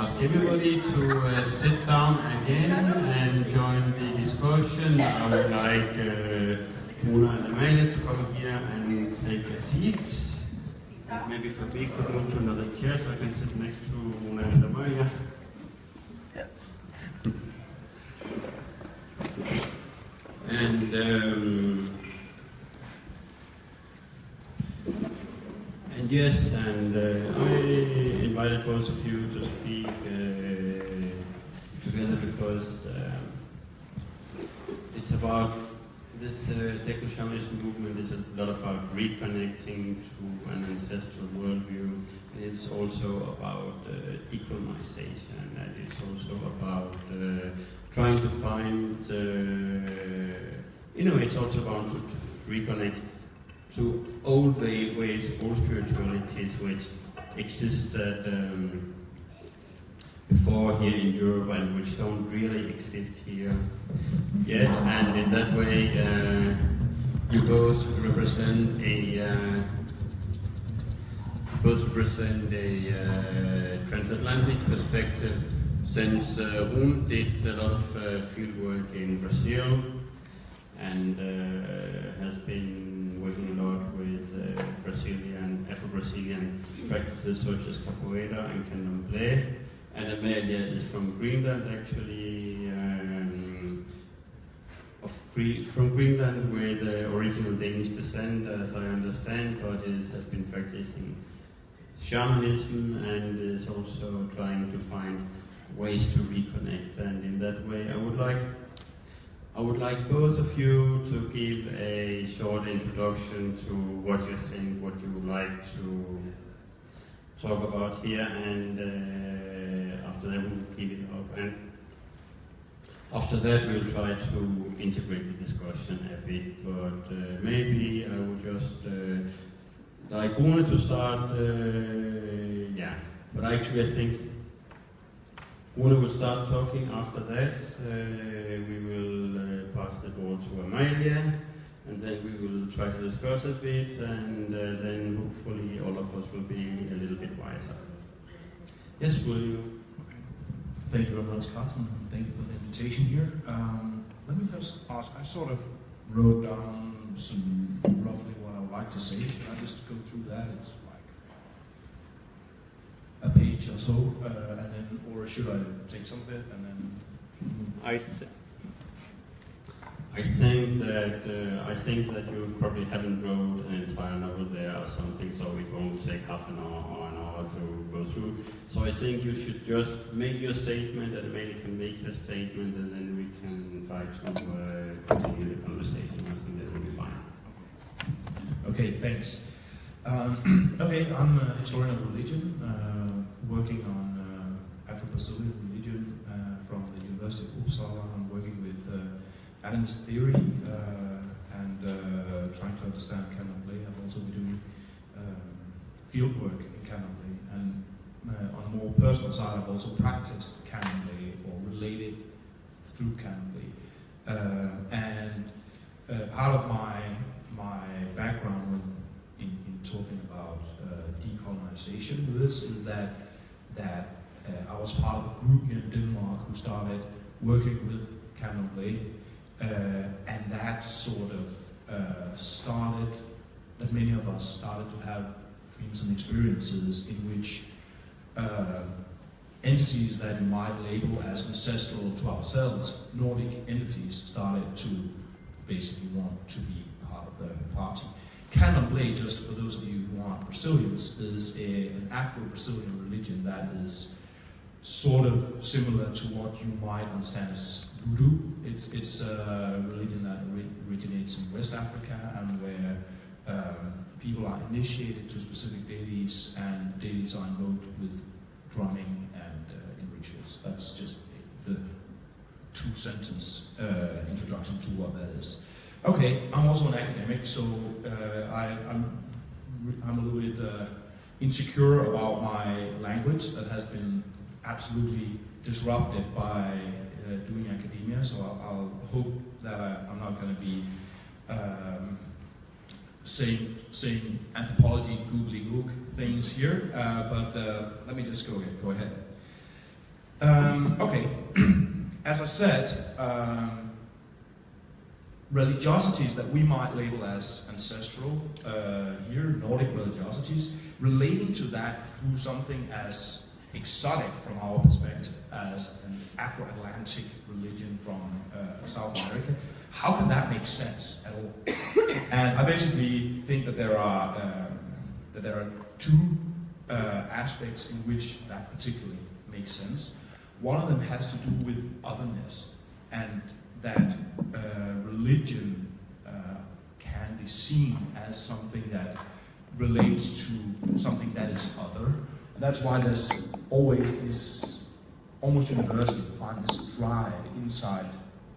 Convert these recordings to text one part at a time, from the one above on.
ask everybody to sit down again and join the discussion. I would like Una and Amalie to come here and take a seat. Maybe Fabi could move to another chair so I can sit next to Una and Amalie. Yes. And yes, and I invited both of you to speak together because it's about this technoshamanism movement is a lot about reconnecting to an ancestral worldview. It's also about decolonization, and it's also about trying to find, it's also about to reconnect to old ways, old spiritualities which existed before here in Europe and which don't really exist here yet. And in that way, you both represent a transatlantic perspective. Since Rune did a lot of field work in Brazil and has been working a lot with Afro-Brazilian practices such as capoeira and candomblé. And Amalie is from Greenland, actually, from Greenland with original Danish descent, as I understand, but has been practicing shamanism and is also trying to find ways to reconnect. And in that way, I would like both of you to give a short introduction to what you think, what you would like to talk about here, and after that we'll give it up. And after that we'll try to integrate the discussion a bit, but maybe I would just like Rune to start, but actually I think Rune will start talking. After that, we will pass the ball to Amalie, and then we will try to discuss a bit, and then hopefully all of us will be a little bit wiser. Yes, will you? Okay. Thank you very much, Carsten. Thank you for the invitation here. Let me first ask, I sort of wrote down some roughly what I would like to say. Should I just go through that? It's like a page or so, and then, or should I take some of it and then? I think that you probably haven't wrote an entire novel there or something, so it won't take half an hour or an hour to go through. So I think you should just make your statement, and Amalie can make your statement, and then we can try to continue the conversation. I think that will be fine. Okay, thanks. Okay, I'm a historian of religion, working on Afro-Brazilian religion from the University of Uppsala. I'm working with animist theory and trying to understand candomblé. I've also been doing field work in candomblé, and on a more personal side, I've also practiced candomblé or related through candomblé. And part of my background in talking about decolonization with this is that I was part of a group here in Denmark who started working with candomblé. And that sort of started, that many of us started to have dreams and experiences in which entities that you might label as ancestral to ourselves, Nordic entities, started to basically want to be part of the party. Candomblé, just for those of you who aren't Brazilians, is an Afro-Brazilian religion that is sort of similar to what you might understand as voodoo. It's a religion that originates in West Africa, and where people are initiated to specific deities, and deities are invoked with drumming and in rituals. That's just the two-sentence introduction to what that is. Okay, I'm also an academic, so I'm a little bit insecure about my language that has been absolutely disrupted by doing academia, so I'll hope that I'm not going to be saying anthropology googly-gook things here, but let me just go ahead. Okay, as I said, religiosities that we might label as ancestral here, Nordic religiosities, relating to that through something as exotic from our perspective as an Afro-Atlantic religion from South America. How can that make sense at all? And I basically think that there are two aspects in which that particularly makes sense. One of them has to do with otherness, and that religion can be seen as something that relates to something that is other. And that's why there's always this, almost universally, you find this drive inside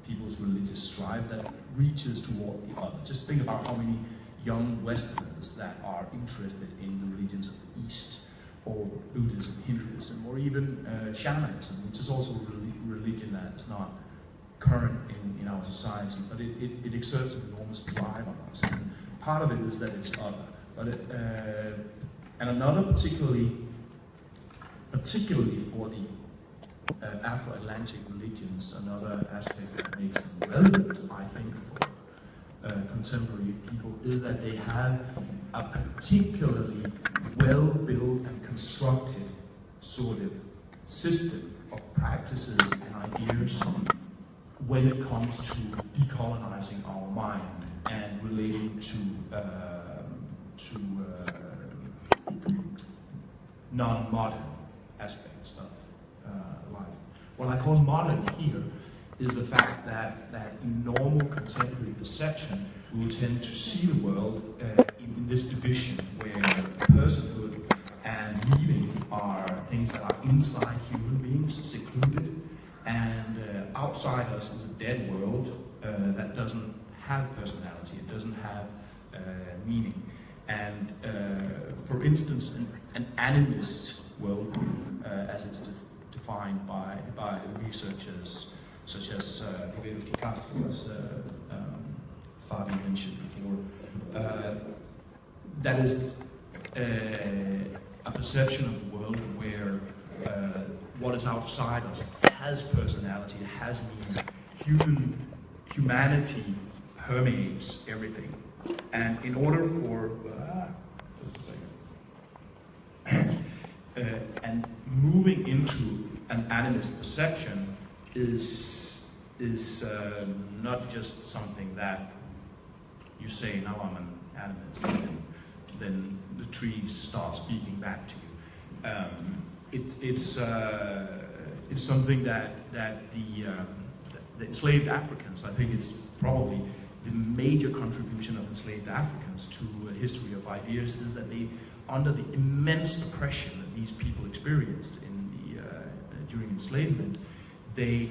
people's religious drive that reaches toward the other. Just think about how many young Westerners that are interested in the religions of the East, or Buddhism, Hinduism, or even shamanism, which is also a religion that is not current in our society, but it exerts an enormous drive on us. And part of it is that it's other. But and another particularly for the Afro-Atlantic religions, another aspect that makes them relevant, I think, for contemporary people, is that they have a particularly well-built and constructed sort of system of practices and ideas when it comes to decolonizing our mind and relating to non-modern aspects of life. What I call modern here is the fact that in normal contemporary perception, we will tend to see the world in this division where personhood and meaning are things that are inside human beings, secluded, and outside us is a dead world that doesn't have personality, it doesn't have meaning. And for instance, an animist worldview, as it's defined by researchers such as as Fabi mentioned before, that is a perception of the world where what is outside us has personality, it has meaning. Humanity permeates everything. And in order for and moving into an animist perception is not just something that you say, now I'm an animist, and then the trees start speaking back to you. It's something that the enslaved Africans, I think it's probably the major contribution of enslaved Africans to a history of ideas, is that they, under the immense oppression that these people experienced during enslavement, they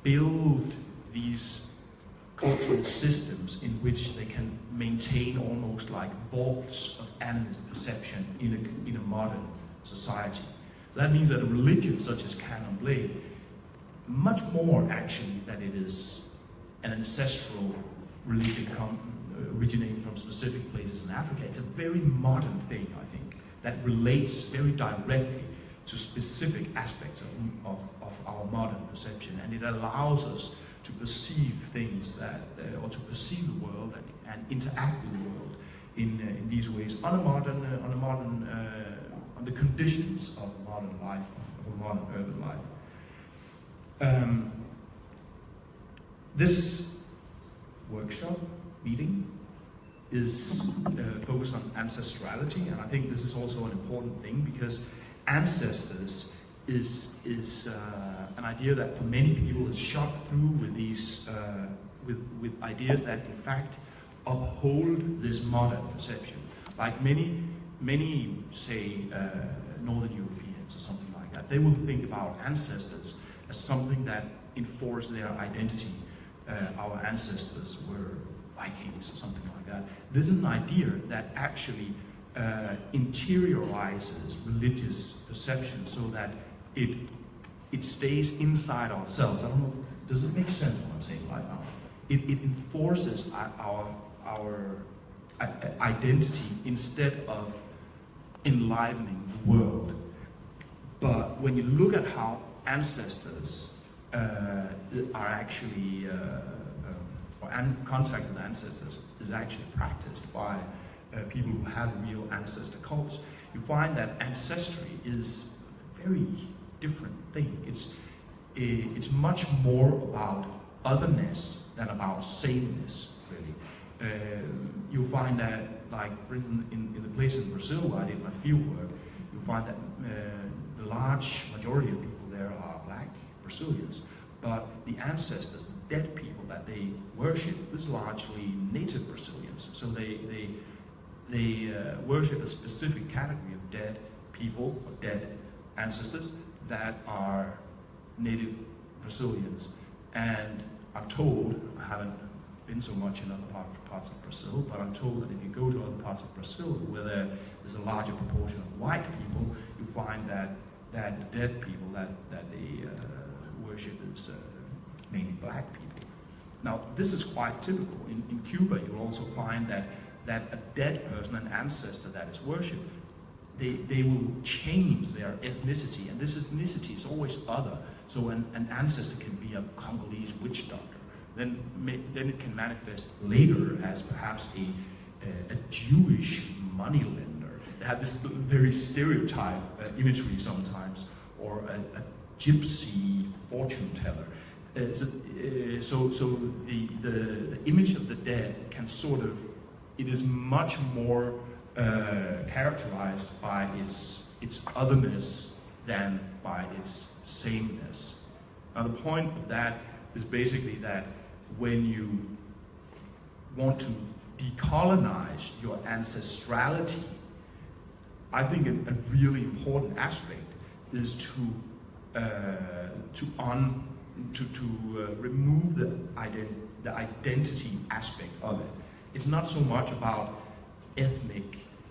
build these cultural systems in which they can maintain almost like vaults of animist perception in a modern society. That means that a religion such as Candomblé, much more actually than it is an ancestral religion originating from specific places in Africa, it's a very modern thing, I think, that relates very directly to specific aspects of our modern perception, and it allows us to perceive things that, or to perceive the world and interact with the world in these ways on the conditions of modern life, of a modern urban life. This workshop meeting is focused on ancestrality, and I think this is also an important thing because ancestors is an idea that for many people is shot through with these with ideas that in fact uphold this modern perception. Like many say Northern Europeans or something like that, they will think about ancestors as something that enforce their identity. Our ancestors were Vikings or something like that. This is an idea that actually interiorizes religious perception so that it stays inside ourselves. I don't know, does it make sense what I'm saying right now? It enforces our identity instead of enlivening the world. But when you look at how ancestors are actually, or contact with ancestors is actually practiced by people who have real ancestor cults, you find that ancestry is a very different thing. It's much more about otherness than about sameness, really. You'll find that, like, for instance, in the place in Brazil where I did my field work, you'll find that the large majority of people there are black Brazilians, but the ancestors, the dead people that they worship, is largely native Brazilians. So they worship a specific category of dead people, or dead ancestors, that are native Brazilians. And I'm told, I haven't been so much in other parts of Brazil, but I'm told that if you go to other parts of Brazil where there's a larger proportion of white people, you find that the dead people that they worship is mainly black people. Now, this is quite typical. In Cuba, you'll also find that a dead person, an ancestor that is worshipped, they will change their ethnicity, and this ethnicity is always other. So an ancestor can be a Congolese witch doctor. Then it can manifest later as perhaps a Jewish moneylender. They have this very stereotype imagery sometimes, or a gypsy fortune teller. So the image of the dead can sort of, it is much more characterized by its otherness than by its sameness. Now the point of that is basically that when you want to decolonize your ancestrality, I think a really important aspect is to remove the identity aspect of it. It's not so much about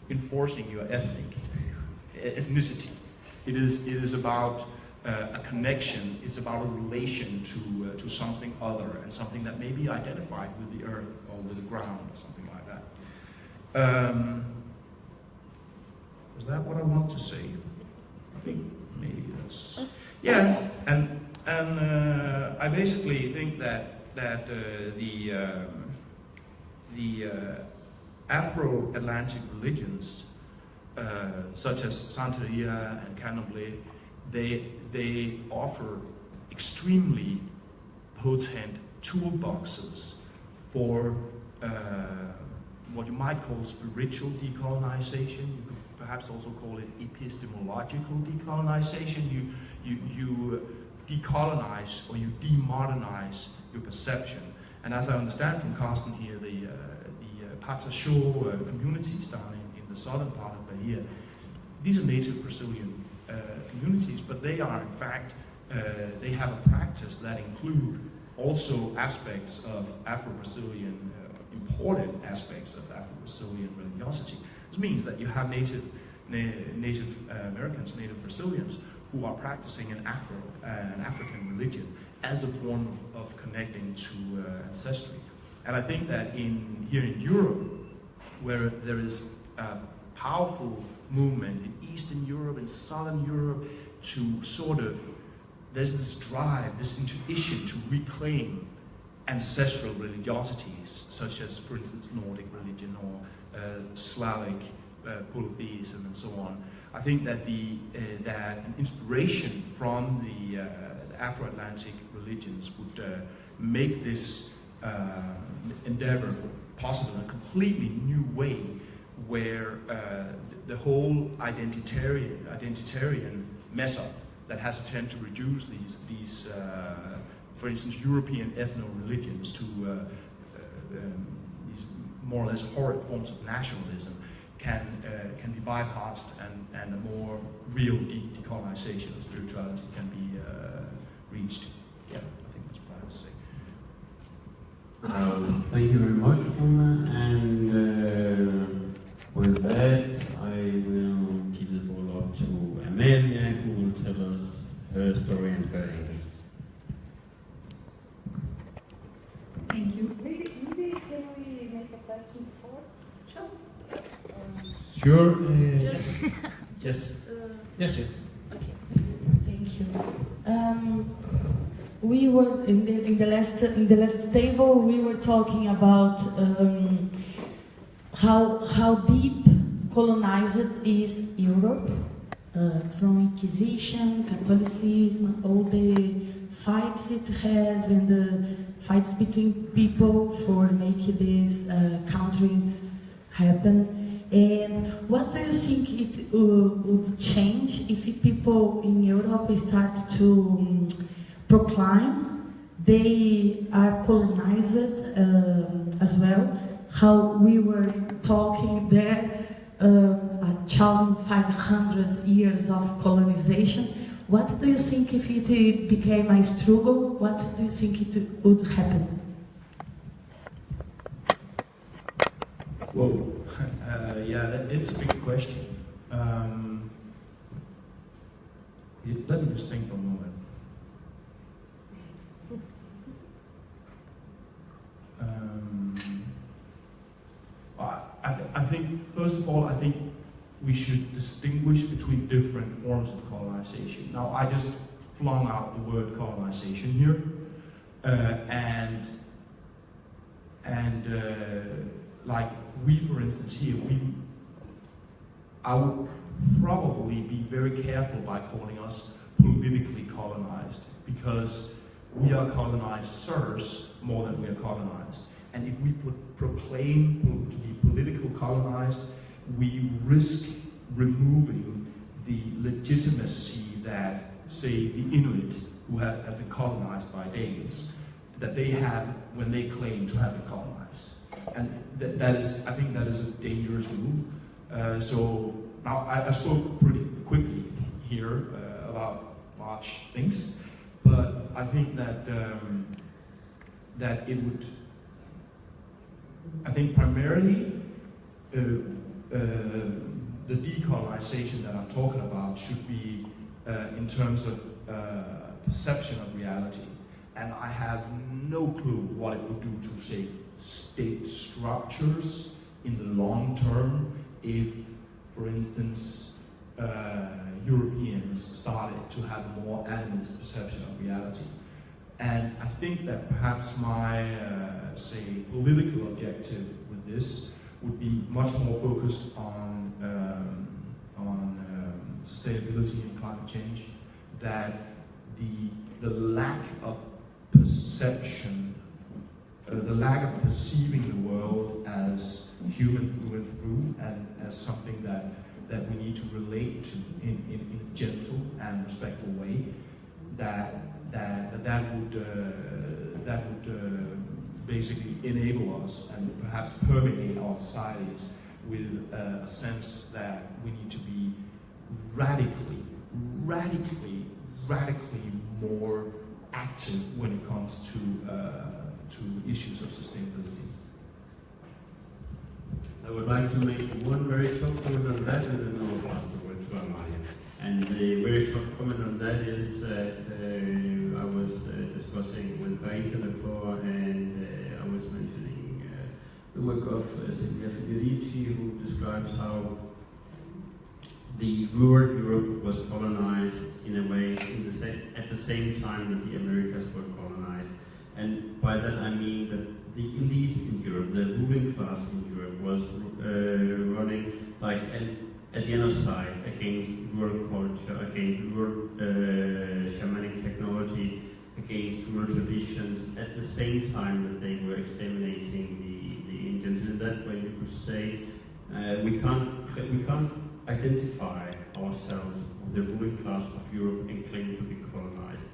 enforcing your ethnicity. It is about a connection. It's about a relation to something other, and something that may be identified with the earth or with the ground or something like that. Is that what I want to say? I think maybe that's, yeah. And I basically think that the Afro-Atlantic religions, such as Santeria and Candomblé, they offer extremely potent toolboxes for what you might call spiritual decolonization. You could perhaps also call it epistemological decolonization. You decolonize, or you demodernize your perception. And as I understand from Carsten here, the Pataxó communities down in the southern part of Bahia, these are native Brazilian communities, but they are in fact, they have a practice that include also aspects of Afro-Brazilian, important aspects of Afro-Brazilian religiosity. This means that you have Native Americans, Native Brazilians, who are practicing an African religion as a form of connecting to ancestry. And I think that here in Europe, where there is a powerful movement in Eastern Europe and Southern Europe to sort of, there's this drive, this intuition to reclaim ancestral religiosities, such as, for instance, Nordic religion or Slavic polytheism and so on. I think that that an inspiration from the Afro-Atlantic religions would make this endeavor possible in a completely new way, where the whole identitarian method that has a tend to reduce these for instance, European ethno-religions to these more or less horrid forms of nationalism can be bypassed, and a more real decolonization of spirituality can be reached. Yeah, I think that's what I have to say. Thank you very much, Roma, and with that, I will give the ball up to Amelia, who will tell us her story and her English. Thank you. Maybe can we make a question before? Sure. Sure. Just Yes. Yes. okay. We were in the last table. We were talking about how deep colonized is Europe, from Inquisition, Catholicism, all the fights it has, and the fights between people for making these countries happen. And what do you think it would change if people in Europe start to proclaim they are colonized as well? How we were talking there, 1,500 years of colonization. What do you think if it became a struggle? What do you think it would happen? Whoa. Yeah, it's a big question. Let me just think for a moment. I think, first of all, I think we should distinguish between different forms of colonization. Now, I just flung out the word colonization here, like we, for instance, here, I would probably be very careful by calling us politically colonized, because we are colonizers more than we are colonized. And if we proclaim to be political colonized, we risk removing the legitimacy that, say, the Inuit, who have been colonized by Danes, that they have when they claim to have been colonized. And that is, I think that is a dangerous move. So now I spoke pretty quickly here about large things, but I think that that it would. I think primarily the decolonization that I'm talking about should be in terms of perception of reality, and I have no clue what it would do to, say, state structures in the long term if, for instance, Europeans started to have a more animist perception of reality. And I think that perhaps my, say, political objective with this would be much more focused on sustainability and climate change, that the lack of perception, the lack of perceiving the world as human through and through, and as something that we need to relate to in a gentle and respectful way, that would basically enable us and perhaps permeate our societies with a sense that we need to be radically more active when it comes to issues of sustainability. I would like to make one very short comment on that, and then I'll pass the word to Amalia. And the very short comment on that is that I was discussing with Raisa before, and I was mentioning the work of Silvia Federici, who describes how the rural Europe was colonized in a way at the same time that the Americas were colonized. And by that I mean that the elite in Europe, the ruling class in Europe, was running like at the other side against rural culture, against rural shamanic technology, against rural traditions, at the same time that they were exterminating the Indians. In that way, you could say we can't identify ourselves with the ruling class of Europe and claim to be colonized.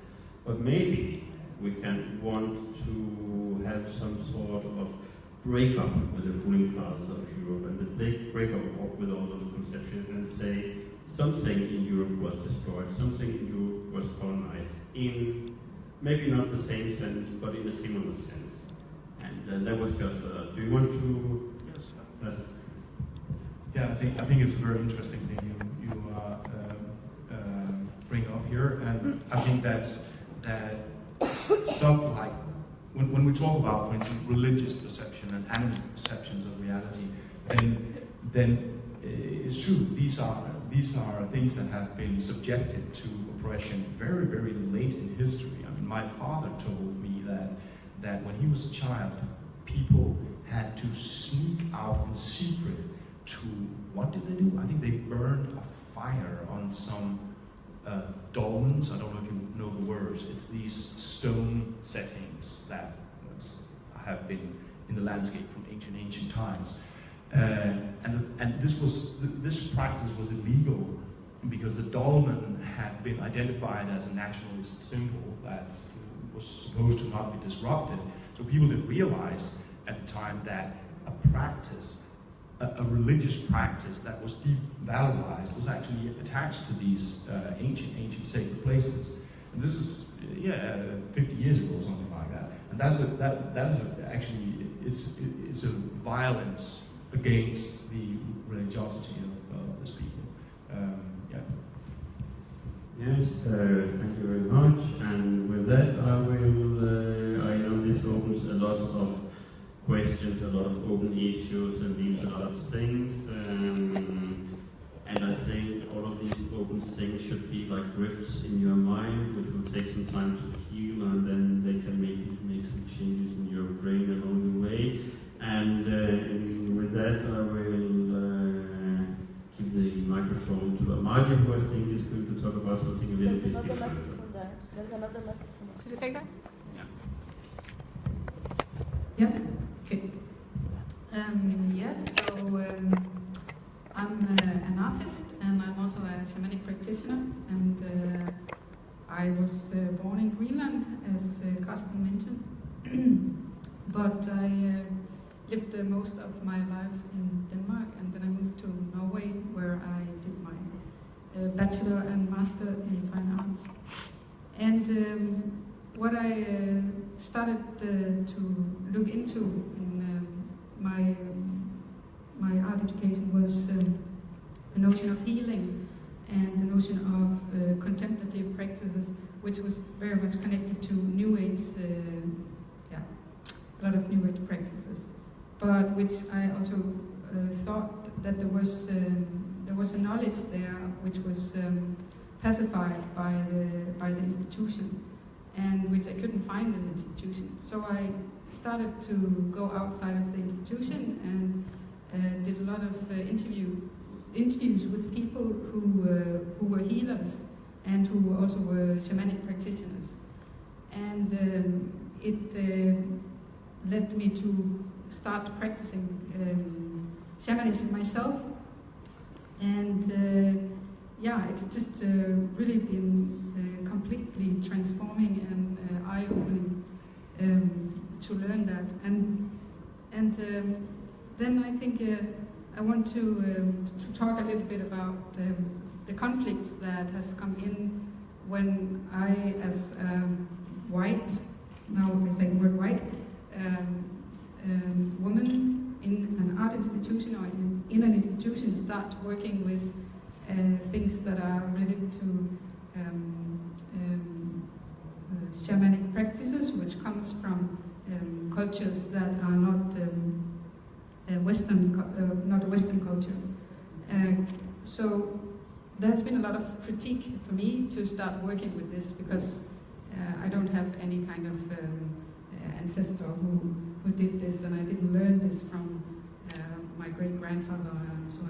But maybe we can want to have some sort of breakup with the ruling classes of Europe, and the big breakup with all those conceptions, and say something in Europe was destroyed, something in Europe was colonized, in maybe not the same sense, but in a similar sense. And that was just, do you want to? Yes. Yeah, I think it's a very interesting thing you bring up here, and I think that stuff like when we talk about, for instance, religious perception and animist perceptions of reality, then it's true. These are things that have been subjected to impression very, very late in history. I mean, my father told me that when he was a child, people had to sneak out in secret to, what did they do? I think they burned a fire on some dolmens. I don't know if you know the words. It's these stone settings that have been in the landscape from ancient times. And this practice was illegal because the dolmen had been identified as a nationalist symbol that was supposed to not be disrupted. So people didn't realize at the time that a practice, a religious practice that was devalued was actually attached to these ancient sacred places. And this is 50 years ago or something like that. And actually it's a violence against the religiosity of this people. Yes, thank you very much. And with that, I know this opens a lot of questions, a lot of open issues, and leaves a lot of things. And I think all of these open things should be like rifts in your mind, which will take some time to heal, and then they can maybe make some changes in your brain along the way. And with that, I will give the microphone to Amalia, who I think is going to talk about something a little bit different. There's another microphone. Should I take that? Yeah. Okay. Yes, so I'm an artist and I'm also a shamanic practitioner, and I was born in Greenland, as Carsten mentioned, but I lived most of my life in Denmark, and then I moved to Norway, where I did my bachelor and master in fine arts. And what I started to look into in my art education was the notion of healing and the notion of contemplative practices, which was very much connected to New Age, a lot of New Age practices, but which I also thought that there was a knowledge there which was pacified by the institution, and which I couldn't find in the institution. So I started to go outside of the institution and did a lot of interviews with people who were healers and who also were shamanic practitioners. And it led me to start practicing shamanism myself. And it's just really been completely transforming and eye-opening to learn that. And then I think I want to talk a little bit about the conflicts that has come in when I, as white, now I say the word white, woman in an art institution or in an institution, start working with things that are related to shamanic practices, which comes from cultures that are not not a Western culture. So there's been a lot of critique for me to start working with this, because I don't have any kind of ancestor who did this, and I didn't learn this from my great-grandfather and so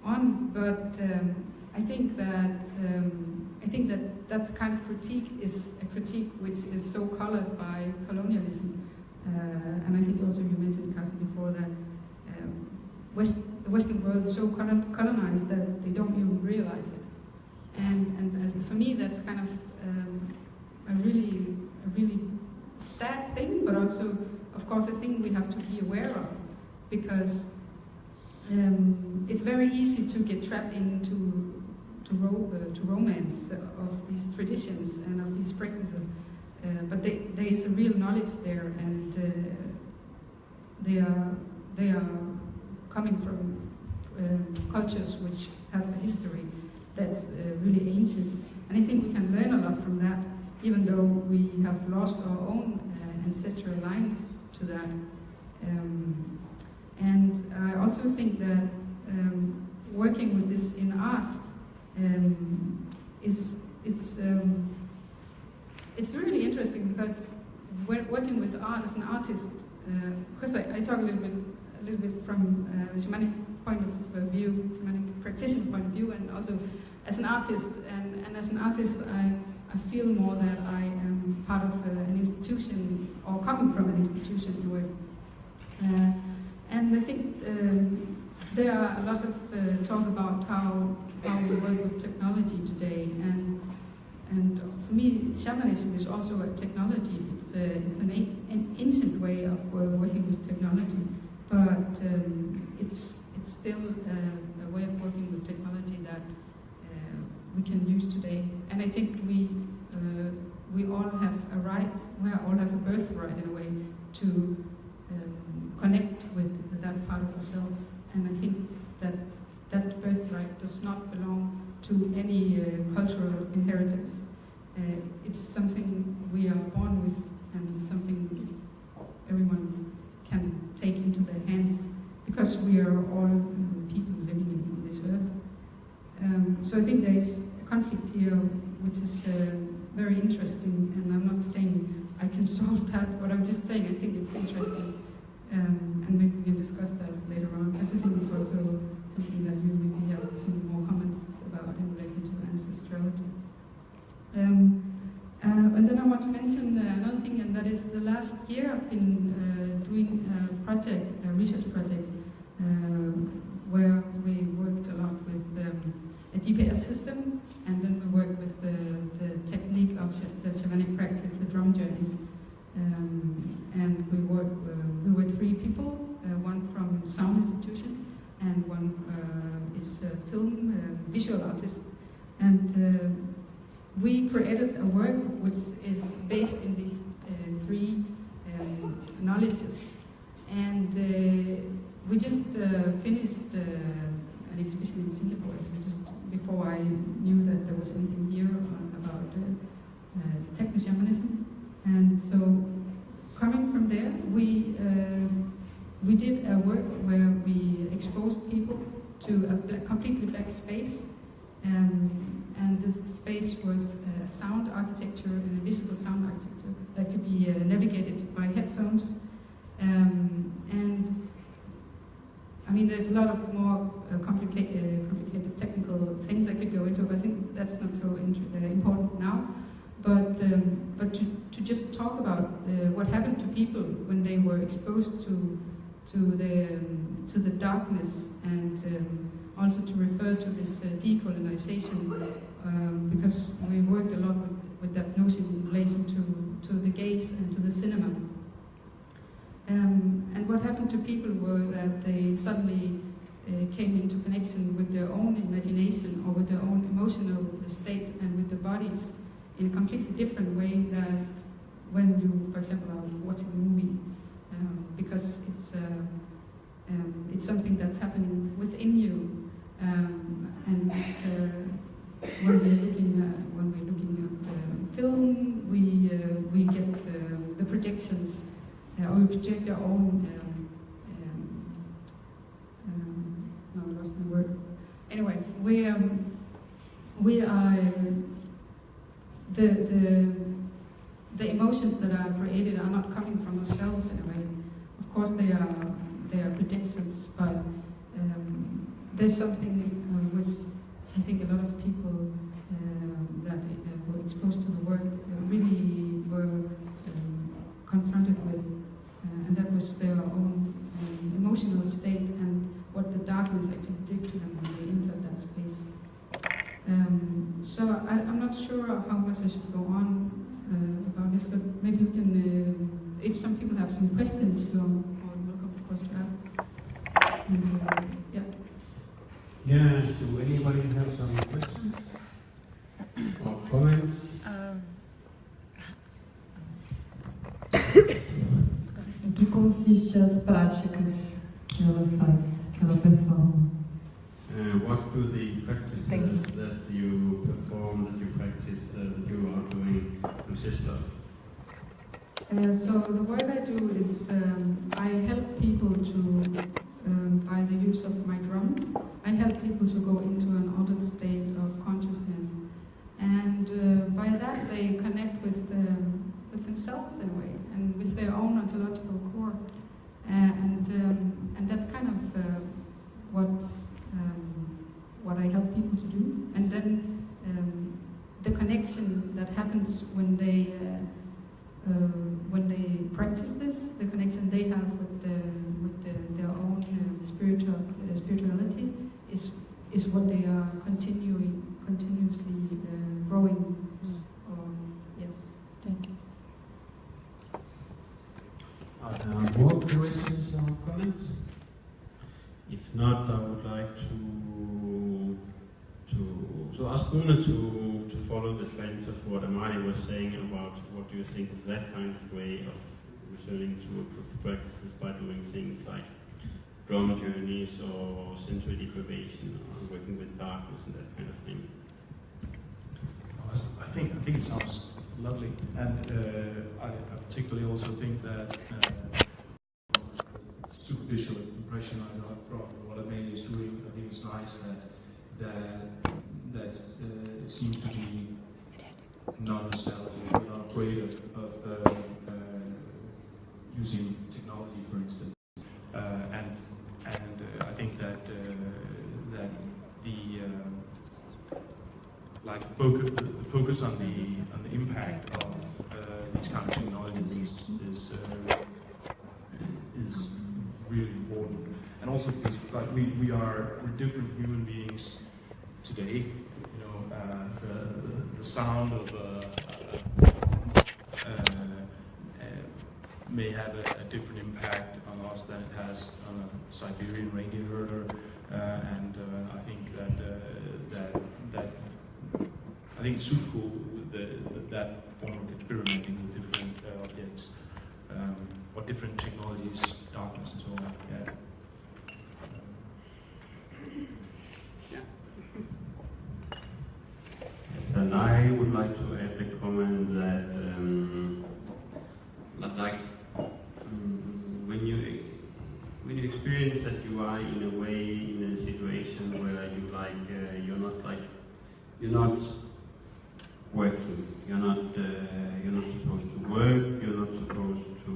on. But I think that kind of critique is a critique which is so colored by colonialism, and I think also you mentioned, Carsten, before that the Western world is so colonized that they don't even realize it. And for me, that's kind of a really sad thing, but also, of course, a thing we have to be aware of, because it's very easy to get trapped into romance of these traditions and of these practices, but there is a real knowledge there, and they are coming from cultures which have a history that's really ancient, and I think we can learn a lot from that, even though we have lost our own ancestral lines to that. And I also think that working with this in art is it's really interesting because when working with art as an artist, because I talk a little bit from the shamanic point of view, shamanic practitioner point of view, and also as an artist. And as an artist, I feel more that I am part of an institution, or coming from an institution in a way. And I think there are a lot of talk about how we work with technology today, and for me, shamanism is also a technology. It's an ancient way of working with technology, but it's still a way of working with technology that we can use today. And I think we all have a right, we all have a birthright in a way to connect with that part of ourselves. And I think that birthright does not belong to any cultural inheritance. It's something we are born with, and something everyone can take into their hands, because we are all people living on this earth. So I think there is a conflict here, which is very interesting, and I'm not saying I can solve that, but I'm just saying I think it's interesting, and maybe we can discuss that later on, because I think it's also something that you maybe have some more comments about in relation to ancestrality. And then I want to mention another thing, and that is the last year I've been doing a research project, where we worked a lot with a GPS system, and then we worked with the technique of the shamanic practice, the drum journeys. And we were 3 people, one from sound institution, and one is a film visual artist. And we created a work which is based in these 3 knowledges. And we just finished an exhibition in Singapore, just before I knew that there was anything here about technoshamanism. And so, coming from there, we did a work where we exposed people to a completely black space, and this space was a sound architecture, and a visible sound architecture that could be navigated by headphones. And I mean, there's a lot of more complicated technical things I could go into, but I think that's not so important now. But to just talk about what happened to people when they were exposed to the darkness, and also to refer to this decolonization, because we worked a lot with that notion in relation to the gaze and to the cinema. And what happened to people were that they suddenly came into connection with their own imagination, or with their own emotional state, and with their bodies in a completely different way than when you, for example, are watching a movie, because it's something that's happening within you, and it's, when we're looking at film, we get the projections, or we project our own. No, I lost my word. Anyway, we are the emotions that are created are not coming from ourselves in a way. Of course, they are predictions, but there's something which I think a lot of people that were exposed to the work really were confronted with, and that was their own emotional state, and what the darkness actually did to them when they entered that space. So I'm not sure how much I should go on about this, but maybe we can, if some people have some questions, you're welcome, of course, to ask. And, yeah. Yeah, do anybody have some questions or comments? Em que consiste as práticas que ela faz, que ela performa? What do the practices that you perform, that you practice, that you are doing consist of? So the work I do is I help people to, by the use of my drum, I help people to go into an altered state of consciousness. And by that they connect with themselves in a way, and with their own ontological core, and that's kind of what I help people to do. And then the connection that happens when they practice this, the connection they have with their own spirituality is what they are continuously growing. Yeah. Thank you. Are there more questions or comments? If not, I would like to ask Una to follow the trends of what Amari was saying about what do you think of that kind of way of returning to practices by doing things like drama journeys or sensory deprivation or working with darkness and that kind of thing. I think it sounds lovely, and I particularly also think that superficial impression I got from what Amelia is doing. I think it's nice that it seems to be non-nostalgic. We're not afraid of using technology, for instance, and I think that the focus on the impact of these kind of technologies is really important. And also because we're different human beings today. You know, the sound of may have a different impact on us than it has on a Siberian reindeer herder, and I think that I think it's super cool with that form of experimenting with different objects or different technologies, darkness and so on. Yeah. Yes, and I would like to add the comment that when you experience that you are in a way in a situation where you're not working, you're not supposed to work, you're not supposed to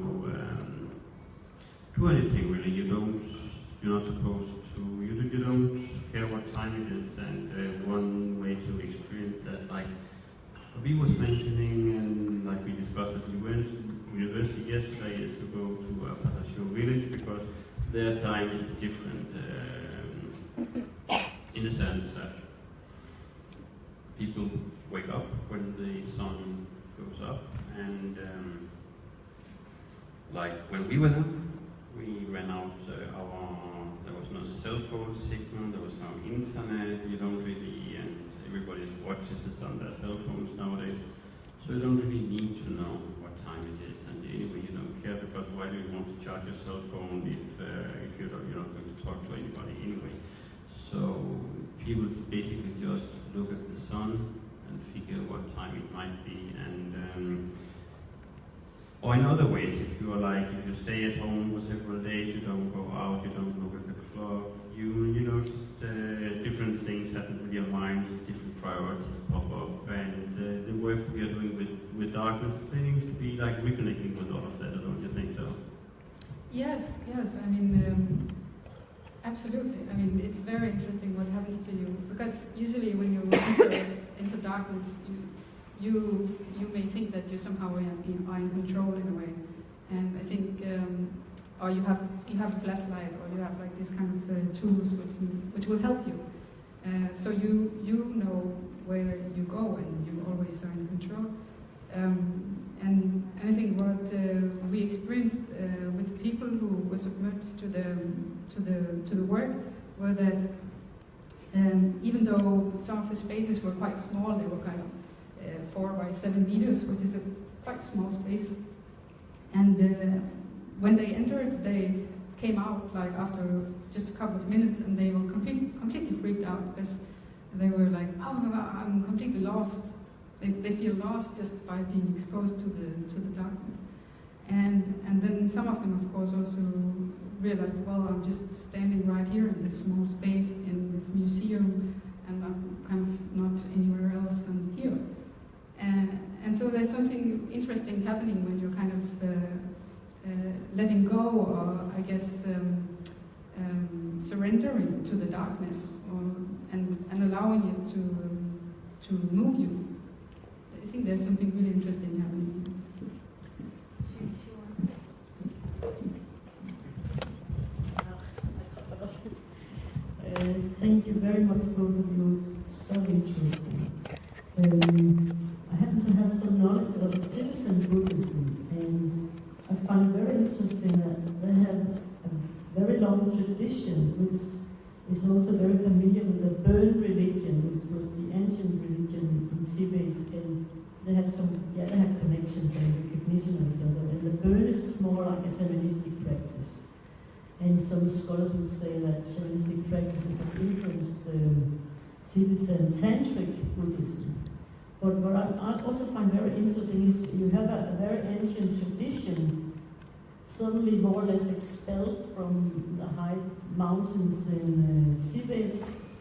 do anything really. You're not supposed to. You don't care what time it is. And one way to experience that, like Fabi was mentioning, and like we discussed at the university yesterday, is to go to a Pasasio village because their time is different in the sense that people wake up when the sun goes up, and like when we were there, we ran out there was no cell phone signal, there was no internet, you don't really, and everybody's watches is on their cell phones nowadays, so you don't really need to know what time it is, and anyway you don't care, because why do you want to charge your cell phone if you're not going to talk to anybody anyway? So people basically just look at the sun and figure what time it might be, and or in other ways, if you stay at home for several days, you don't go out, you don't look at the clock, you notice different things happen with your minds, different priorities pop up, and the work we are doing with darkness seems to be like reconnecting with all of that, don't you think so? Yes, I mean, absolutely. I mean, it's very interesting what happens to you, because usually when you enter into darkness, you may think that you somehow are in control in a way, and I think, or you have a flashlight, or you have like these kind of tools which will help you. So you know where you go, and you always are in control. And I think what we experienced with people who were submerged to the work were that even though some of the spaces were quite small, they were kind of 4 by 7 meters, which is a quite small space. And when they entered, they came out like after just a couple of minutes, and they were completely freaked out, because they were like, "Oh my God, I'm completely lost." They feel lost just by being exposed to the darkness. And then some of them, of course, also realized, well, I'm just standing right here in this small space in this museum, and I'm kind of not anywhere else than here. And so there's something interesting happening when you're kind of letting go, or I guess surrendering to the darkness, and allowing it to move you. I think there's something really interesting happening. Thank you very much, both of you. So interesting. I happen to have some knowledge of Tibetan Buddhism, and I find it very interesting that they have a very long tradition, which is also very familiar with the Burn religion, which was the ancient religion in Tibet, and they have they have connections and recognition of each other. And the Burn is more like a shamanistic practice. And some scholars would say that shamanistic practices have influenced the Tibetan Tantric Buddhism. But what I also find very interesting is you have a very ancient tradition suddenly more or less expelled from the high mountains in Tibet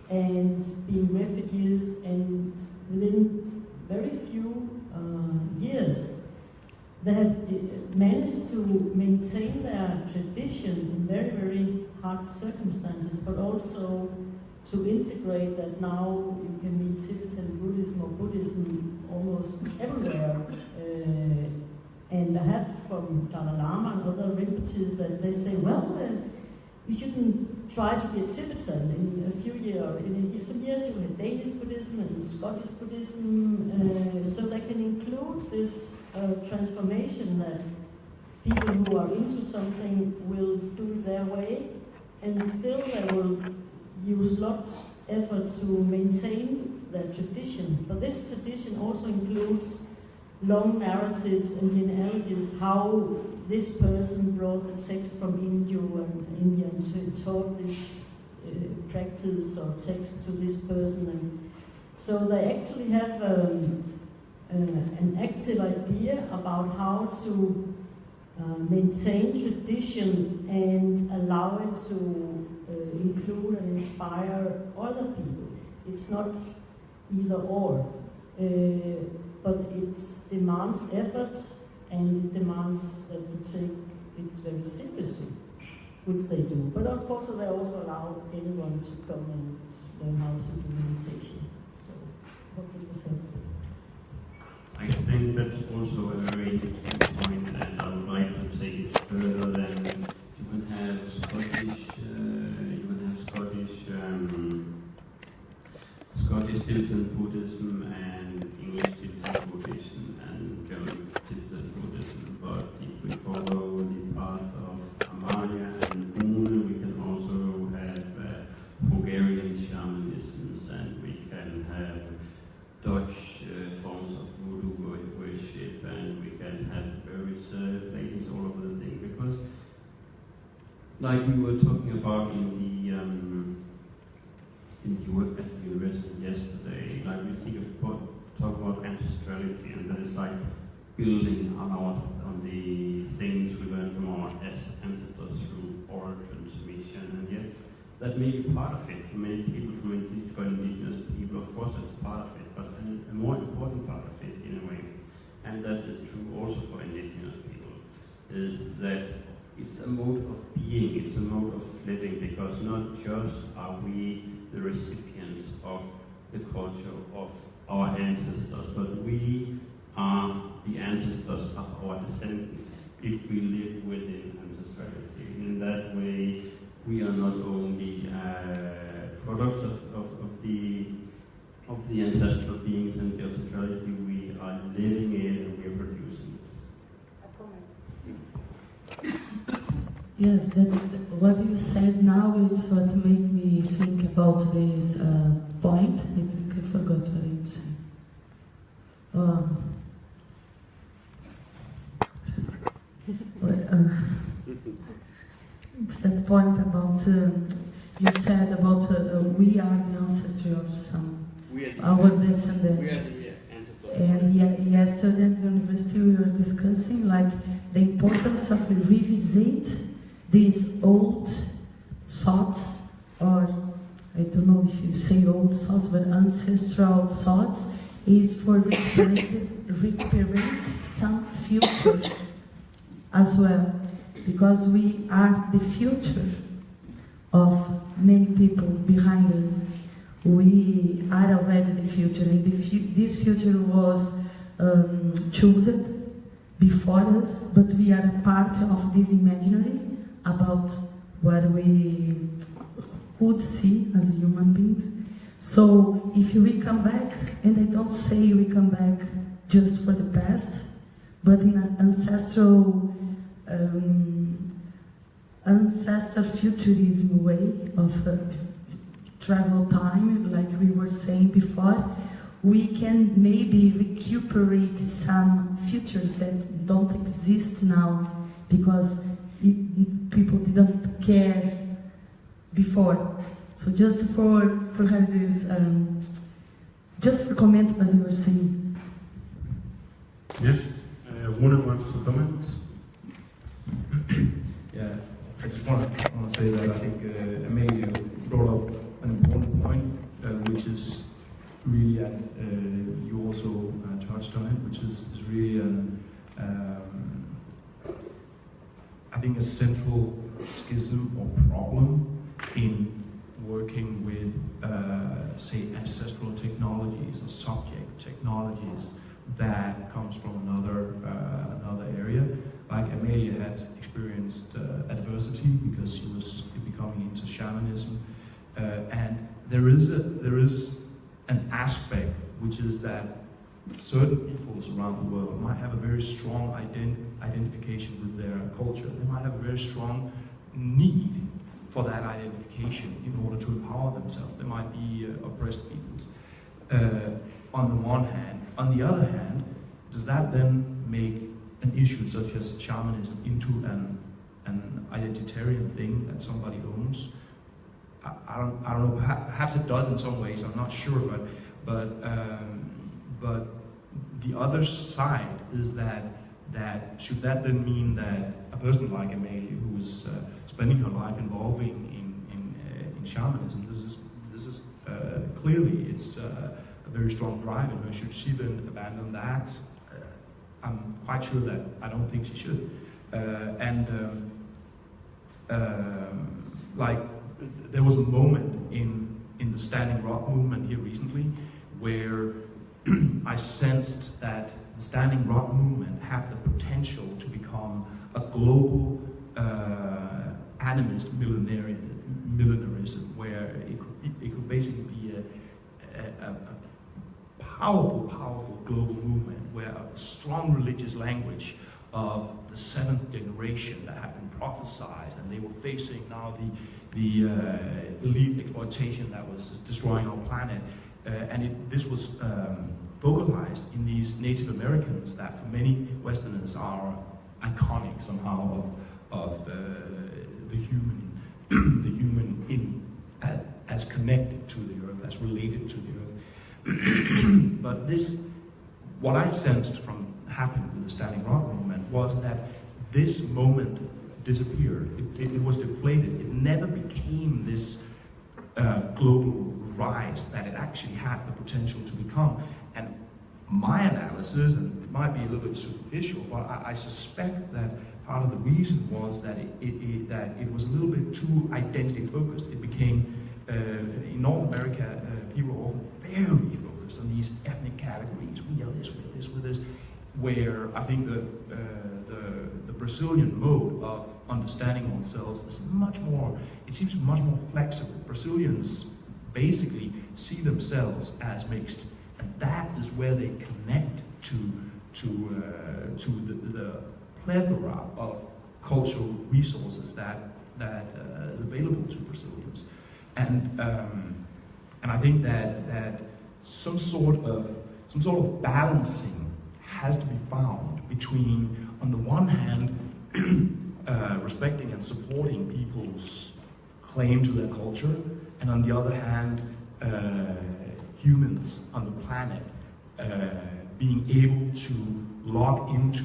and being refugees, and within very few years they have managed to maintain their tradition in very, very hard circumstances, but also to integrate that now you can meet Tibetan Buddhism or Buddhism almost everywhere. And I have from Dalai Lama and other Rinpoches that they say, well, you shouldn't try to be a Tibetan. In some years you have Danish Buddhism and Scottish Buddhism, so they can include this transformation that people who are into something will do their way, and still they will use lots of effort to maintain their tradition. But this tradition also includes long narratives and genealogies, how this person brought the text from India and taught this practice or text to this person. And so they actually have an active idea about how to maintain tradition and allow it to include and inspire other people. It's not either or. But it demands effort, and it demands that you take it very seriously, which they do. But of course, they also allow anyone to come and learn how to do meditation. So, hope it was helpful. I think that's also a very interesting point, and I would like to take it further than you can have Scottish Tibetan Buddhism and English Tibetan Buddhism and German Tibetan Buddhism. But if we follow the path of Amalia and Une, we can also have Hungarian shamanisms, and we can have Dutch forms of voodoo worship, and we can have various places all over the thing. Because, like we were talking about in the work at the university yesterday, like we talk about ancestrality, and that is like building on the things we learned from our ancestors through oral transmission, and yes, that may be part of it for many people, for indigenous people. Of course, it's part of it, but a more important part of it in a way, and that is true also for indigenous people, is that it's a mode of being, it's a mode of living, because not just are we the recipients of the culture of our ancestors, but we are the ancestors of our descendants if we live within ancestrality. In that way, we are not only products of the ancestral beings and the ancestrality, we are living it and we are producing it. Yes, what you said now is what made me think about this point. I think I forgot what I was saying. It's that point about, you said about we are the ancestry of some, our descendants. And yesterday at the university we were discussing like the importance of revisit these old thoughts, or I don't know if you say old thoughts, but ancestral thoughts, is for recuperate some future as well, because we are the future of many people behind us. We are already the future, and this future was chosen before us, but we are a part of this imaginary about what we could see as human beings. So if we come back, and I don't say we come back just for the past, but in an ancestor futurism way of travel time, like we were saying before, we can maybe recuperate some futures that don't exist now because people didn't care before. So just for have this, just for comment what you were saying. Yes, Rune wants to comment. Yeah, I just want to say that I think Amelia brought up an important point, which is really, and you also touched on it, which is really I think a central schism or problem in working with, say, ancestral technologies or subject technologies that comes from another area. Like Amelia had experienced adversity because she was becoming into shamanism, and there is an aspect which is that certain peoples around the world might have a very strong identification with their culture. They might have a very strong need for that identification in order to empower themselves. They might be oppressed peoples. On the one hand. On the other hand, does that then make an issue such as shamanism into an identitarian thing that somebody owns? I don't know. Perhaps it does in some ways. I'm not sure, but the other side is that should that then mean that a person like Amelia, who is spending her life involving in shamanism, this is clearly it's a very strong drive in her. Should she then abandon that? I'm quite sure that I don't think she should. Like there was a moment in the Standing Rock movement here recently where I sensed that the Standing Rock movement had the potential to become a global animist millenarism, where it could basically be a powerful global movement where a strong religious language of the seventh generation that had been prophesied, and they were facing now the elite exploitation that was destroying our planet, this was vocalized in these Native Americans that for many Westerners are iconic somehow of the human as connected to the earth, as related to the earth. But what I sensed from happened with the Standing Rock movement was that this moment disappeared. It was deflated. It never became this global rise that it actually had the potential to become. And my analysis, and it might be a little bit superficial, but I suspect that part of the reason was that it was a little bit too identity focused. It became, in North America, people are often very focused on these ethnic categories. We are this, we're this, we're this. Where I think the Brazilian mode of understanding oneself is much more, it seems much more flexible. Brazilians basically see themselves as mixed, and that is where they connect to the plethora of cultural resources that is available to Brazilians, and I think that some sort of balancing has to be found between, on the one hand, respecting and supporting people's claim to their culture, and on the other hand, humans on the planet being able to log into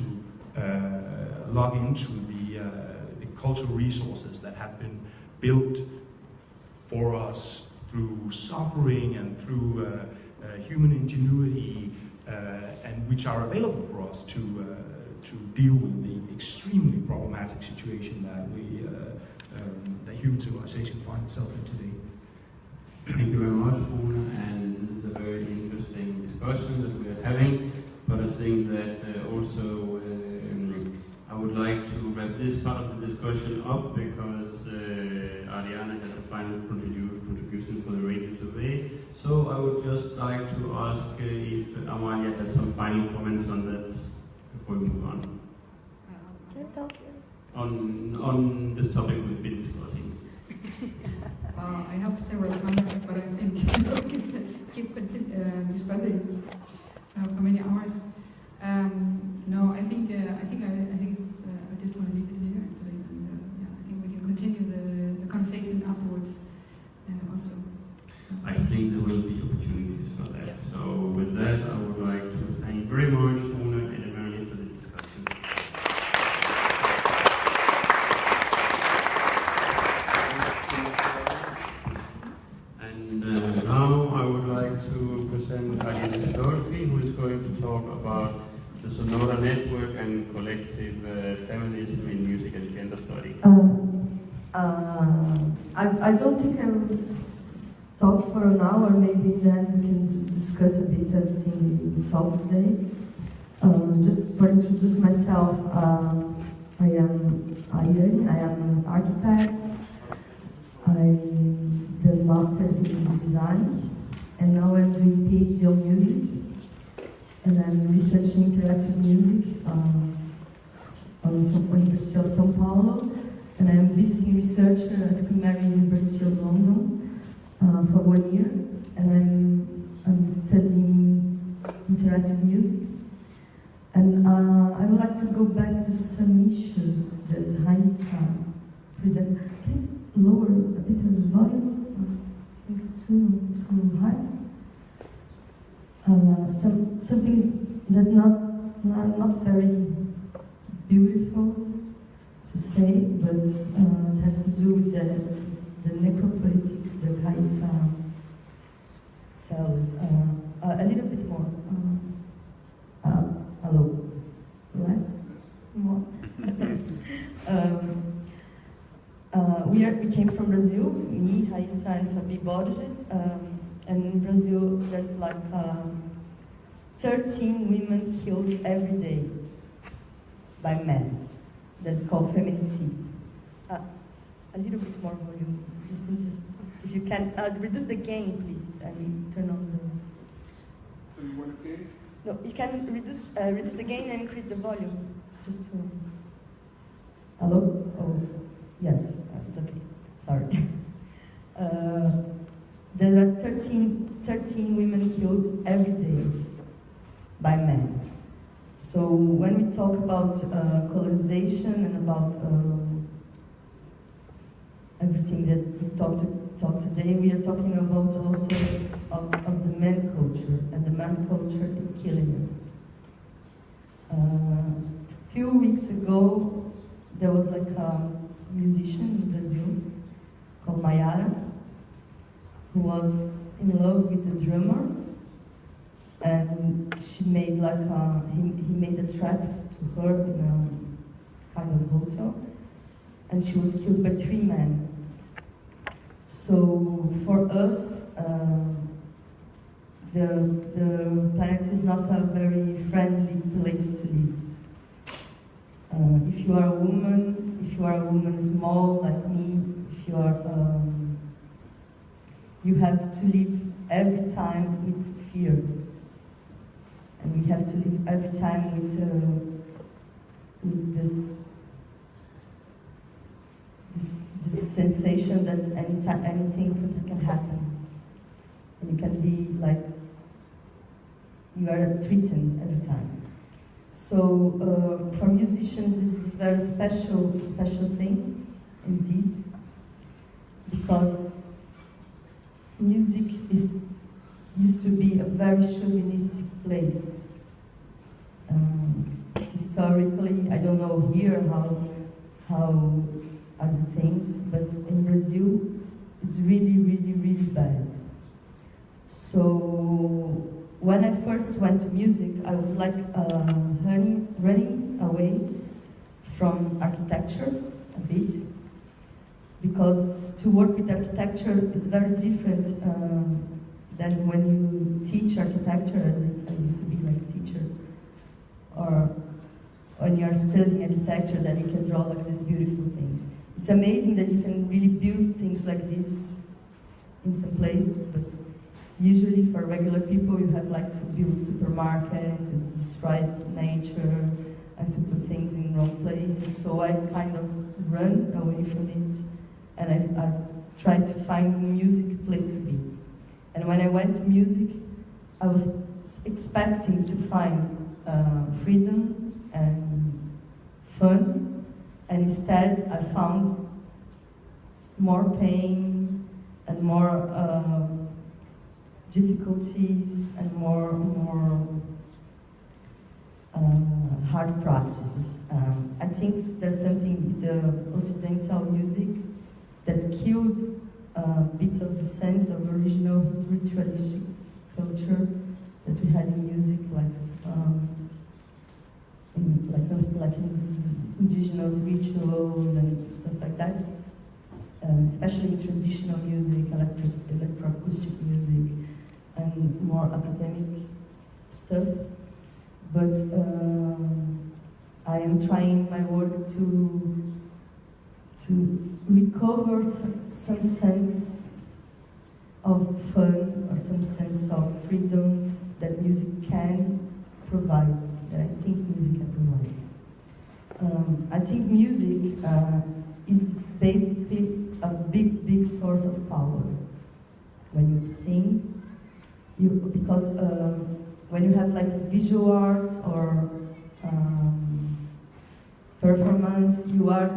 the cultural resources that have been built for us through suffering and through human ingenuity, and which are available for us to deal with the extremely problematic situation that that human civilization finds itself in today. Thank you very much, Una, and this is a very interesting discussion that we are having, but I think that also I would like to wrap this part of the discussion up because Ariana has a final contribution for the radio today. So I would just like to ask if Amalia has some final comments on that before we move on. On the topic we've been discussing. I have several comments, but I think we'll keep discussing for many hours. No, I think it's. I just want to leave it here actually, and yeah, I think we can continue the conversation afterwards also. I think there will be opportunities for that. So with that, I would like to thank very much Una and Emily for this discussion. And now I would like to present Agnes Dorothy, who is going to talk about the Sonora Network and collective feminism in music and gender study. I don't think I will talk for an hour, maybe then we can just discuss a bit everything we talked today. Just for introduce myself, I am Ayani, I am an architect. I did a master in design, and now I'm doing PhD on music. And I'm researching interactive music on the University of São Paulo, and I'm visiting researcher at Queen Mary University of London for 1 year, and I'm studying interactive music. And I would like to go back to some issues that Raissa presented. Can you lower a bit of the volume? I think it's too high. Some things that are not very beautiful to say, but it has to do with the necropolitics that Raissa tells us. A little bit more. Hello. Less? More? We came from Brazil, me, Raissa, and Fabi Borges. And in Brazil, there's like 13 women killed every day by men that call feminicide. A little bit more volume, just if you can reduce the gain, please, and turn on the. So you want to gain? No, you can reduce the gain and increase the volume. Just to. Hello? Oh, yes, it's okay. Sorry. There are 13 women killed every day by men. So when we talk about colonization and about everything that we talk today, we are talking about also of the man culture, and the man culture is killing us. A few weeks ago, there was like a musician in Brazil called Mayara, who was in love with the drummer, and she made like he made a trap to her in a kind of hotel, and she was killed by 3 men. So for us, the planet is not a very friendly place to live. If you are a woman small like me, if you are you have to live every time with fear, and we have to live every time with this sensation that anything can happen, and you can be like you are threatened every time. So for musicians, this is a very special thing, indeed, because music used to be a very chauvinistic place. Historically, I don't know here how are the things, but in Brazil, it's really bad. So when I first went to music, I was like running away from architecture a bit, because to work with architecture is very different than when you teach architecture, as I used to be like a teacher, or when you are studying architecture, then you can draw like these beautiful things. It's amazing that you can really build things like this in some places, but usually for regular people you have like to build supermarkets and to destroy nature and to put things in wrong places. So I kind of run away from it, and I tried to find music a place to be. And when I went to music, I was expecting to find freedom and fun, and instead I found more pain and more difficulties and more hard practices. I think there's something with the Occidental music that killed a bit of the sense of original ritualistic culture that we had in music, like indigenous rituals and stuff like that, especially in traditional music, electroacoustic music, and more academic stuff. But I am trying my work to recover some sense of fun or some sense of freedom that music can provide, that I think music can provide. I think music is basically a big source of power. When you sing, because when you have like visual arts or performance, you are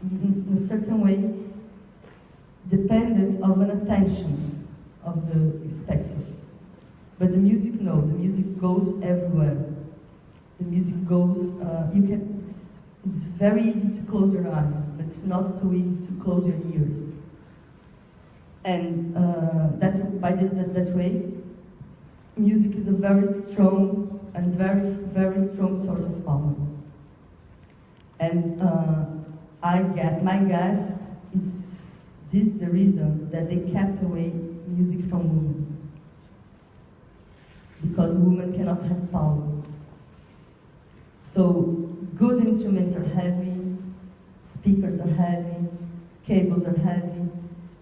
in a certain way dependent of an attention of the spectator. But the music, no, the music goes everywhere. The music goes, it's very easy to close your eyes, but it's not so easy to close your ears. And that way, music is a very strong and very strong source of power. And my guess is this the reason that they kept away music from women. Because women cannot have power. So good instruments are heavy, speakers are heavy, cables are heavy,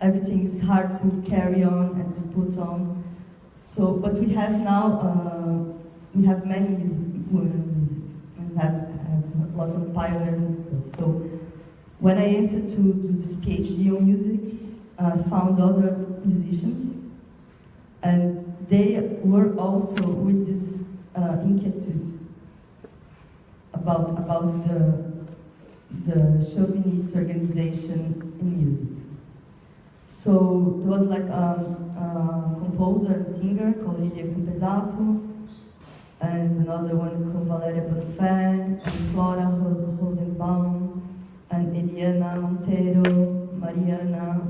everything is hard to carry on and to put on. So, but we have now, we have many women in music, and have lots of pioneers and stuff. So when I entered to do this PhD on music, I found other musicians, and they were also with this inquietude about the chauvinist organization in music. So there was like a composer and singer called Lilia Campesato, and another one called Valeria Bonfé, and Flora Holdenbaum, and Eliana Monteiro, Mariana,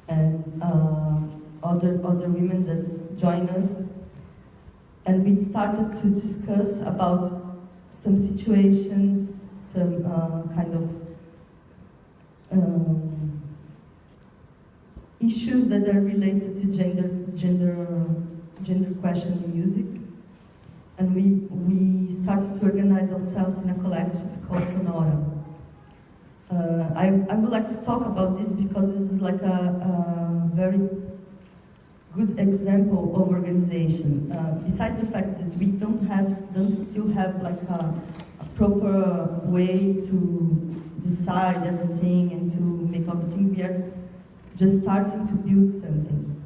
and other women that joined us. And we started to discuss about some situations, some kind of issues that are related to gender question in music. And we started to organize ourselves in a collective called Sonora. I would like to talk about this because this is like a very good example of organization. Besides the fact that we don't still have like a proper way to decide everything and to make everything, we are just starting to build something.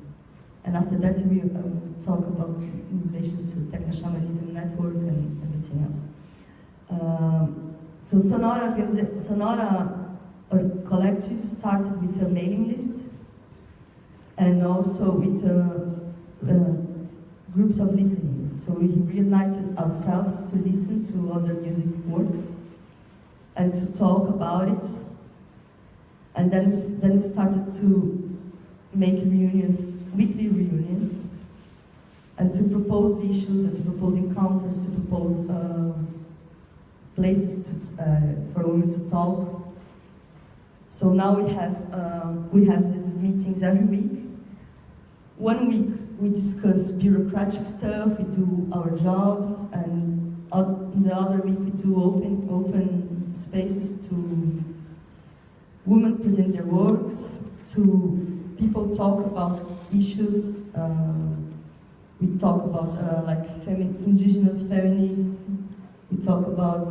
And after that we will talk about in relation to technoshamanism network and everything else. So Sonora collective started with a mailing list, and also with groups of listening. So we reunited ourselves to listen to other music works and to talk about it. And then we started to make reunions, weekly reunions, and to propose issues, and to propose encounters, to propose places for women to talk. So now we have these meetings every week. 1 week we discuss bureaucratic stuff, we do our jobs, and in the other week we do open spaces to women present their works, to people talk about issues. We talk about like indigenous feminism, we talk about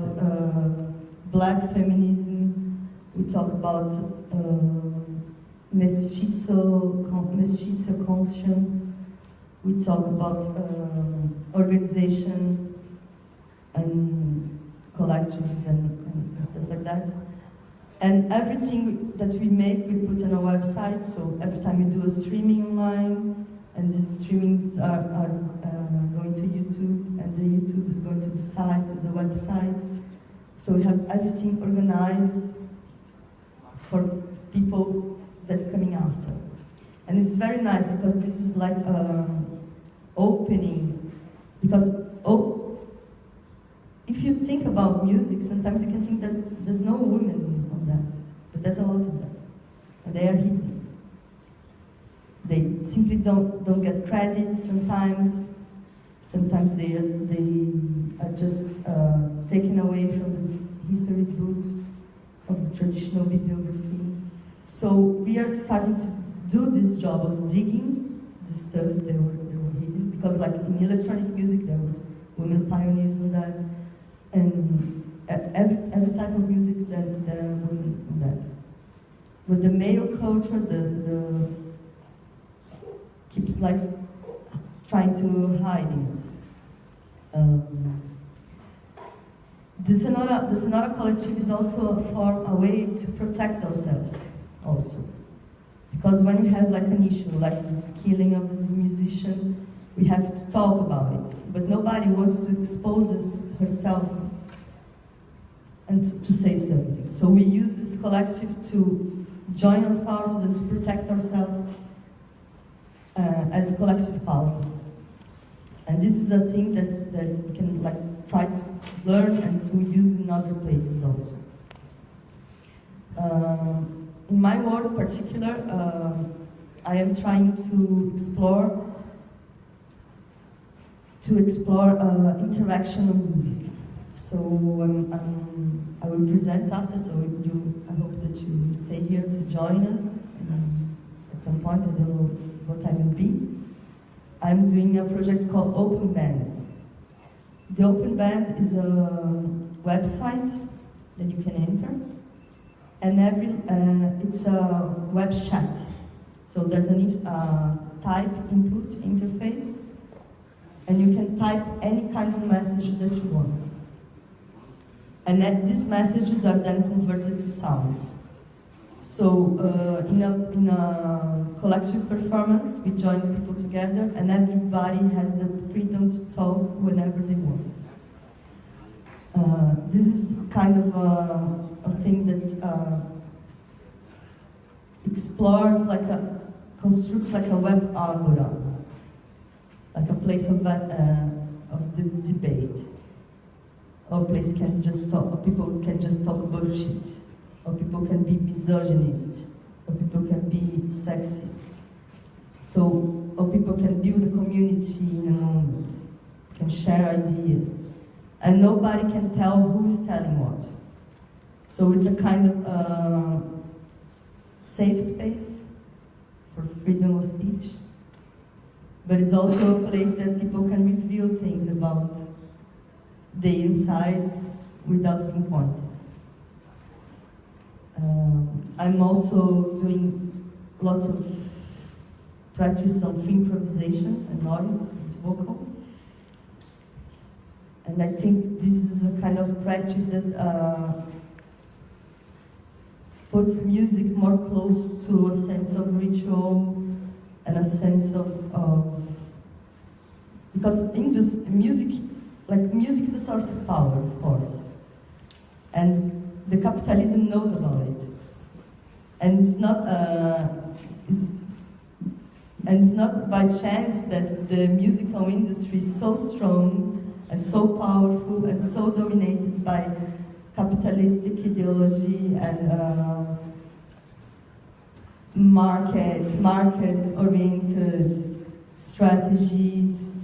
black feminism, we talk about mestizo conscience, we talk about organization and collectives and stuff like that. And everything that we make, we put on our website, so every time we do a streaming online, and these streamings are going to YouTube, and the YouTube is going to the site, to the website. So we have everything organized for people that are coming after. And it's very nice because this is like opening, because if you think about music, sometimes you can think that there's no women on that, but there's a lot of them, and they are hidden. They simply don't get credit sometimes. Sometimes they are just taken away from the history books of the traditional bibliography. So we are starting to do this job of digging the stuff they were hidden, because like in electronic music there was women pioneers on that, and every type of music there are women on that. With the male culture, the keeps like trying to hide it. The Sonora Collective is also a way to protect ourselves also. Because when we have like an issue, like this killing of this musician, we have to talk about it. But nobody wants to expose herself and to say something. So we use this collective to join our forces and to protect ourselves as collective power. And this is a thing that we can like try to learn and to use in other places also. In my work in particular, I am trying to explore interaction of music. So I will present after, so I hope that you stay here to join us. At some point, I don't know what time will be. I'm doing a project called Open Band. The Open Band is a website that you can enter, and it's a web chat. So there's a type input interface, and you can type any kind of message that you want. And these messages are then converted to sounds. So in a collective performance, we join people together, and everybody has the freedom to talk whenever they want. This is kind of a thing that explores, constructs like a web agora, like a place of the debate. Or place can just talk, or people can just talk bullshit, or people can be misogynist, or people can be sexist. So, or people can build a community in a moment, can share ideas, and nobody can tell who is telling what. So it's a kind of safe space for freedom of speech, but it's also a place that people can reveal things about their insides without being pointed. I'm also doing lots of practice on free improvisation and noise and vocal. And I think this is a kind of practice that puts music more close to a sense of ritual and a sense of because in this music, music is a source of power, of course. And the capitalism knows about it. And it's not, And it's not by chance that the musical industry is so strong and so powerful and so dominated by capitalistic ideology and market-oriented strategies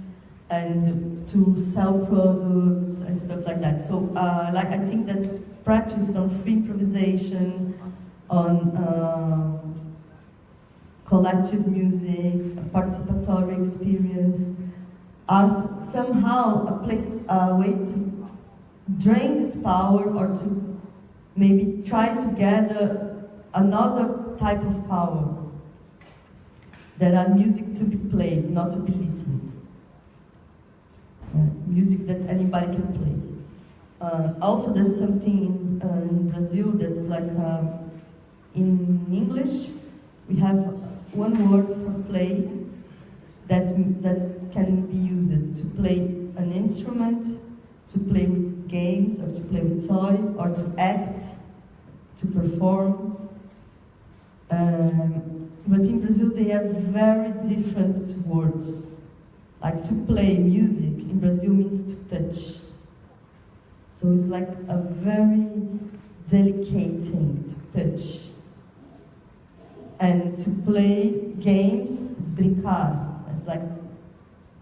and to sell products and stuff like that. So, like I think that practice on free improvisation, on collective music, participatory experience, are somehow a way to drain this power or to maybe try to gather another type of power that are music to be played, not to be listened. Music that anybody can play. Also, there's something in Brazil that's like, in English, we have one word for play that can be used to play an instrument, to play with games, or to play with toy, or to act, to perform. But in Brazil, they have very different words. Like to play music in Brazil means to touch. So it's like a very delicate thing to touch. And to play games is brincar. It's like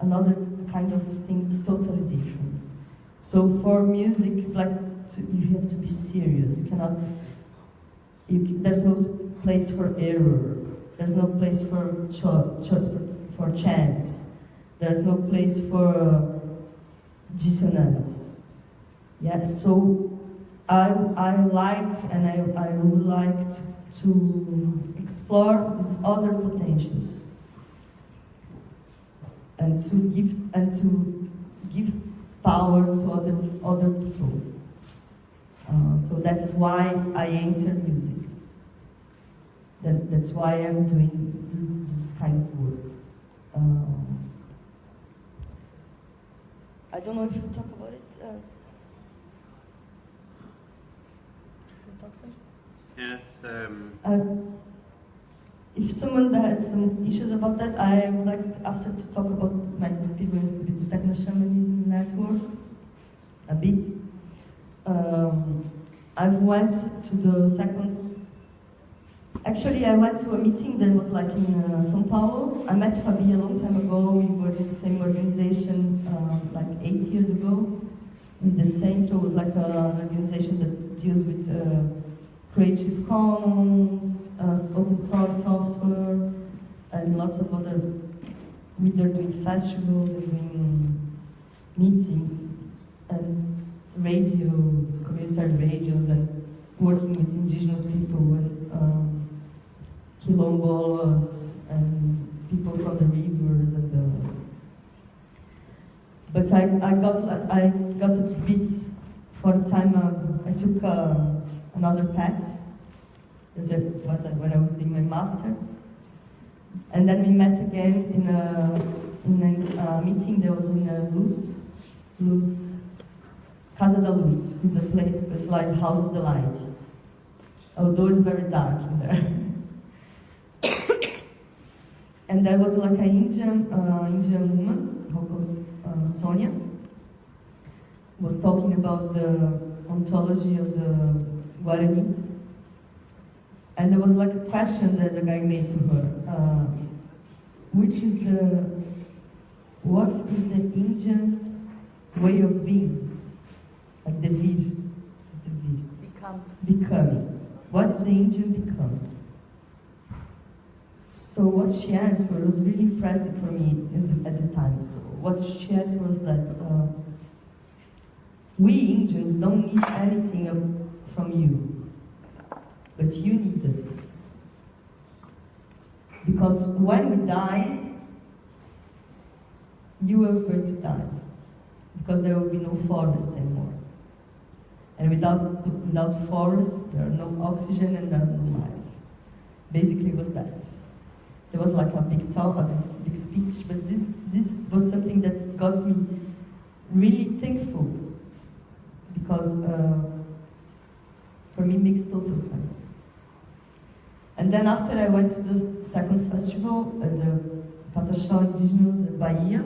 another kind of thing totally different. So for music, it's like you have to be serious. You cannot. There's no place for error. There's no place for chance. There's no place for dissonance. Yes. So I like and I would like to explore these other potentials and to give power to other people. So that's why I enter music. That's why I'm doing this kind of work. I don't know if you talk about it. Yes. If someone has some issues about that, I would like after to talk about my experience with the technoshamanism network a bit. I went to the second. Actually, I went to a meeting that was like in São Paulo. I met Fabi a long time ago. We were in the same organization like 8 years ago. In the Centro was like an organization that deals with Creative Commons, open source software, and lots of other. They're doing festivals and doing meetings and radios, community radios, and working with indigenous people and quilombolas and people from the rivers and the. But I got a bit for the time. I took another path. That was when I was doing my master, and then we met again in a meeting that was in Luz. Casa da Luz is a place, it's like House of the Light. Although it's very dark in there. And there was like an Indian woman, who was Sonia, was talking about the ontology of the Guaranis. And there was like a question that the guy made to her, what is the Indian way of being? Like the vir, is the vir. Becoming. What's the Indian become? So what she answered was really impressive for me at the time. So what she answered was that we Indians don't need anything from you, but you need us. Because when we die, you are going to die. Because there will be no forests anymore. And without forests, there are no oxygen and there are no life. Basically, it was that. There was like a big talk, a big speech, but this was something that got me really thankful, because for me it makes total sense. And then after I went to the second festival, the Pataxó indigenous in Bahia,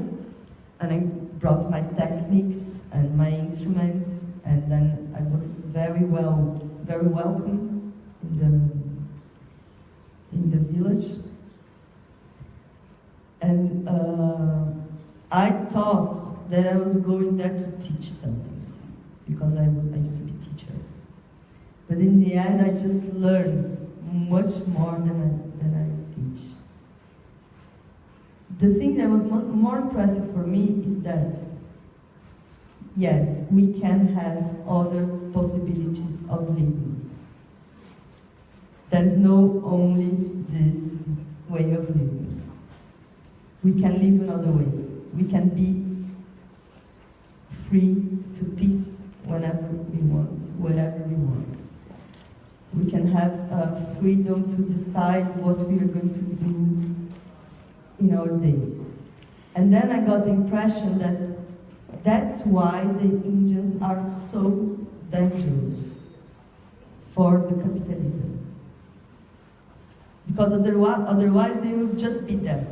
and I brought my techniques and my instruments, and then I was very welcome in the village. And I thought that I was going there to teach some things, because I used to be a teacher. But in the end, I just learned much more than I teach. The thing that was more impressive for me is that, yes, we can have other possibilities of living. There is no only this way of living. We can live another way. We can be free to peace whenever we want, wherever we want. We can have freedom to decide what we are going to do in our days. And then I got the impression that that's why the Indians are so dangerous for the capitalism. Because otherwise they will just be there.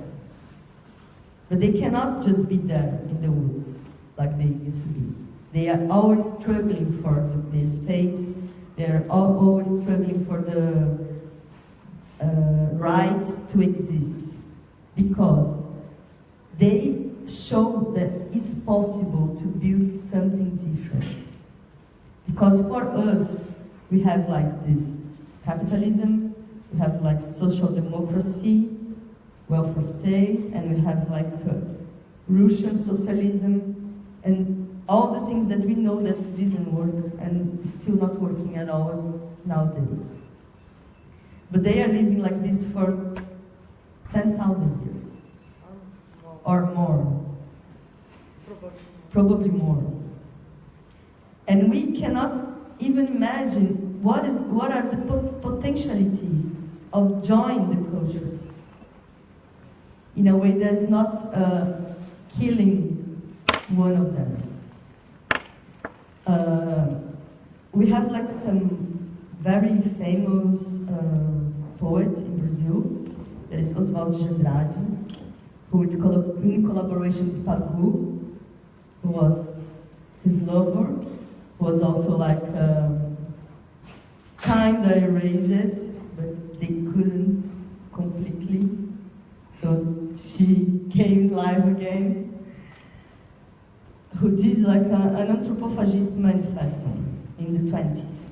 But they cannot just be there in the woods like they used to be. They are always struggling for the space. They are always struggling for the right to exist. Because they show that it's possible to build something different. Because for us, we have like this capitalism, we have like social democracy, welfare state, and we have like Russian socialism, and all the things that we know that didn't work and is still not working at all nowadays. But they are living like this for 10,000 years. Or more. Probably more. And we cannot even imagine what are the potentialities of joining the cultures. In a way that is not killing one of them. We have like some very famous poet in Brazil, that is Oswald de Andrade, who in collaboration with Pagu, who was his lover, who was also like kinda erased, but they couldn't completely. So she came live again, who did like an anthropophagist manifesto in the 20s.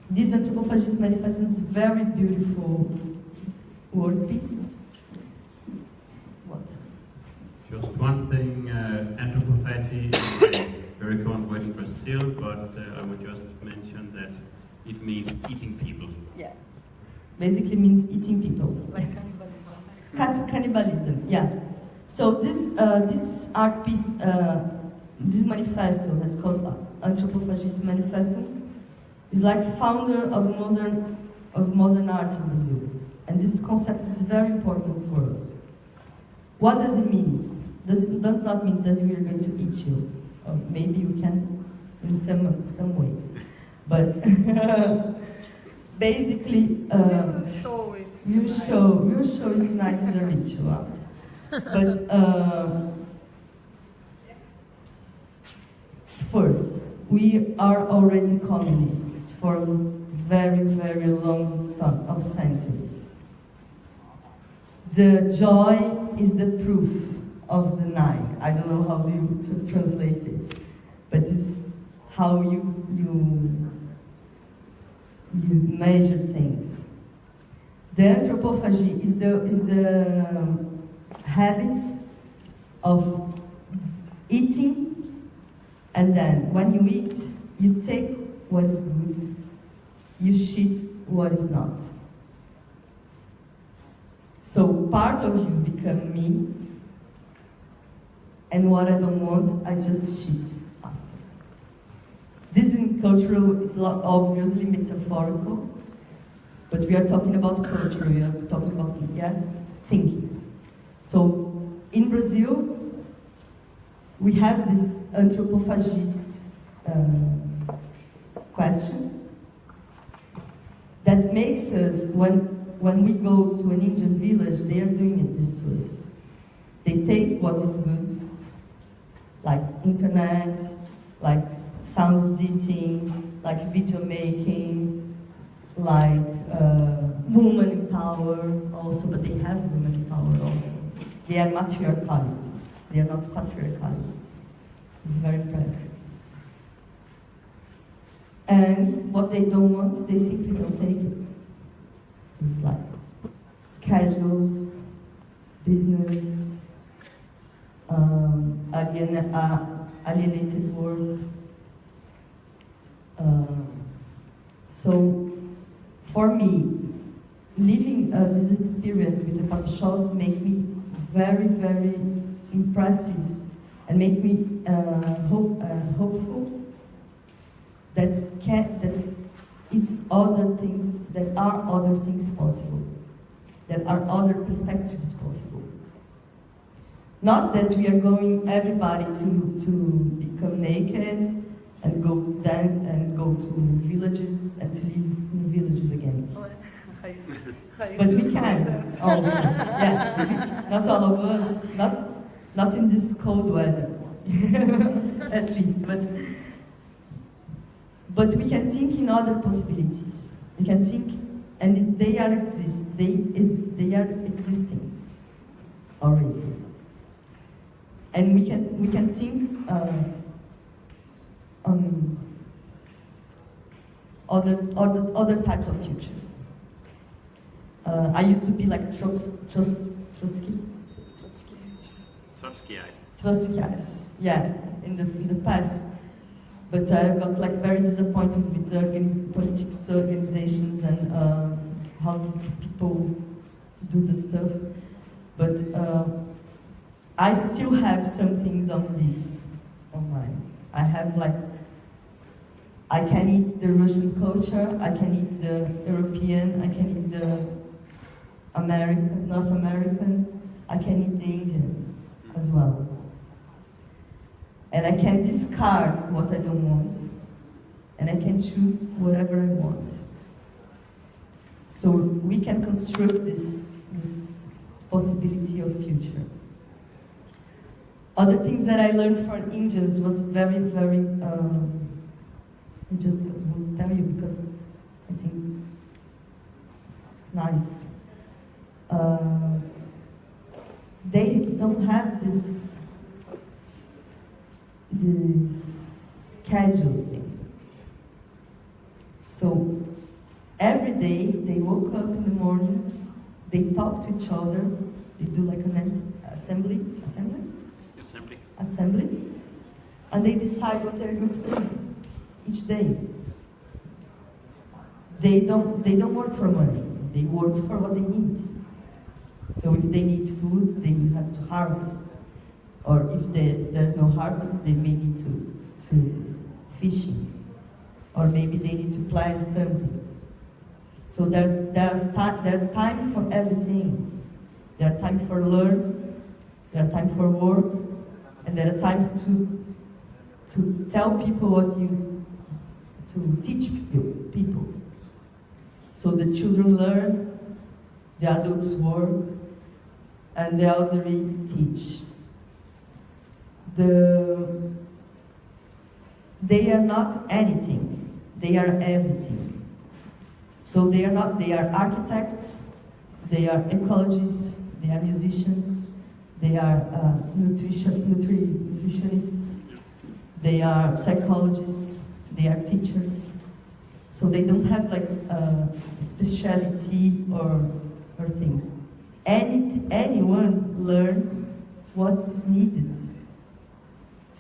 This anthropophagist manifesto is a very beautiful word piece. What? Just one thing, anthropophagy is a very common word in Brazil, but I would just mention that it means eating people. Yeah, basically means eating people. Like cannibalism, yeah. So this art piece, this manifesto, that's called Anthropophagist Manifesto, is like founder of modern art in Brazil. And this concept is very important for us. What does it mean? It does not mean that we are going to eat you. Or maybe we can in some ways. But basically, we'll show it. We'll show it tonight in the ritual. But first, we are already communists for a very, very long of centuries. The joy is the proof of the nine. I don't know how to translate it, but it's how you measure things. The anthropophagy is the habit of eating, and then when you eat, you take what is good, you shit what is not. So part of you become me, and what I don't want, I just shit after. This in cultural is obviously metaphorical, but we are talking about culture, we are talking about thinking. So in Brazil, we have this anthropophagist question that makes us, when we go to an Indian village, they are doing it this way. They take what is good, like internet, like sound editing, like video making, like woman in power also, but they have women in power also. They are matriarchalists, they are not patriarchalists. It's very impressive. And what they don't want, they simply don't take it. It's like schedules, business, alienated work. So, for me, living this experience with the Patachos make me very, very impressive and make me hopeful that there are other things possible, there are other perspectives possible. Not that we are going everybody to become naked and go then and go to villages and to live in villages again. But we can also, yeah. Not all of us, not in this cold weather, at least. But we can think in other possibilities. We can think, and they are existing already. And we can think on other types of future. I used to be like Trotskyites, yeah, in the past. But I got like very disappointed with the politics organizations and how people do the stuff. But I still have some things on this online. I have like, I can eat the Russian culture, I can eat the European, I can eat the American, North American, I can eat the Indians as well. And I can discard what I don't want, and I can choose whatever I want. So we can construct this possibility of future. Other things that I learned from Indians was very, very, I just will tell you because I think it's nice. They don't have this schedule thing. So every day they woke up in the morning, they talk to each other, they do like an assembly, and they decide what they're going to do each day. They don't work for money, they work for what they need. So if they need food, they will have to harvest. Or if there's no harvest, they may need to fishing. Or maybe they need to plant something. So there's time for everything. There's time for learn, there's time for work, and there's time to tell people to teach people. So the children learn, the adults work, and the elderly teach. They are not anything, they are everything. So they are architects, they are ecologists, they are musicians, they are nutritionists, they are psychologists, they are teachers. So they don't have like speciality or things. Anyone learns what is needed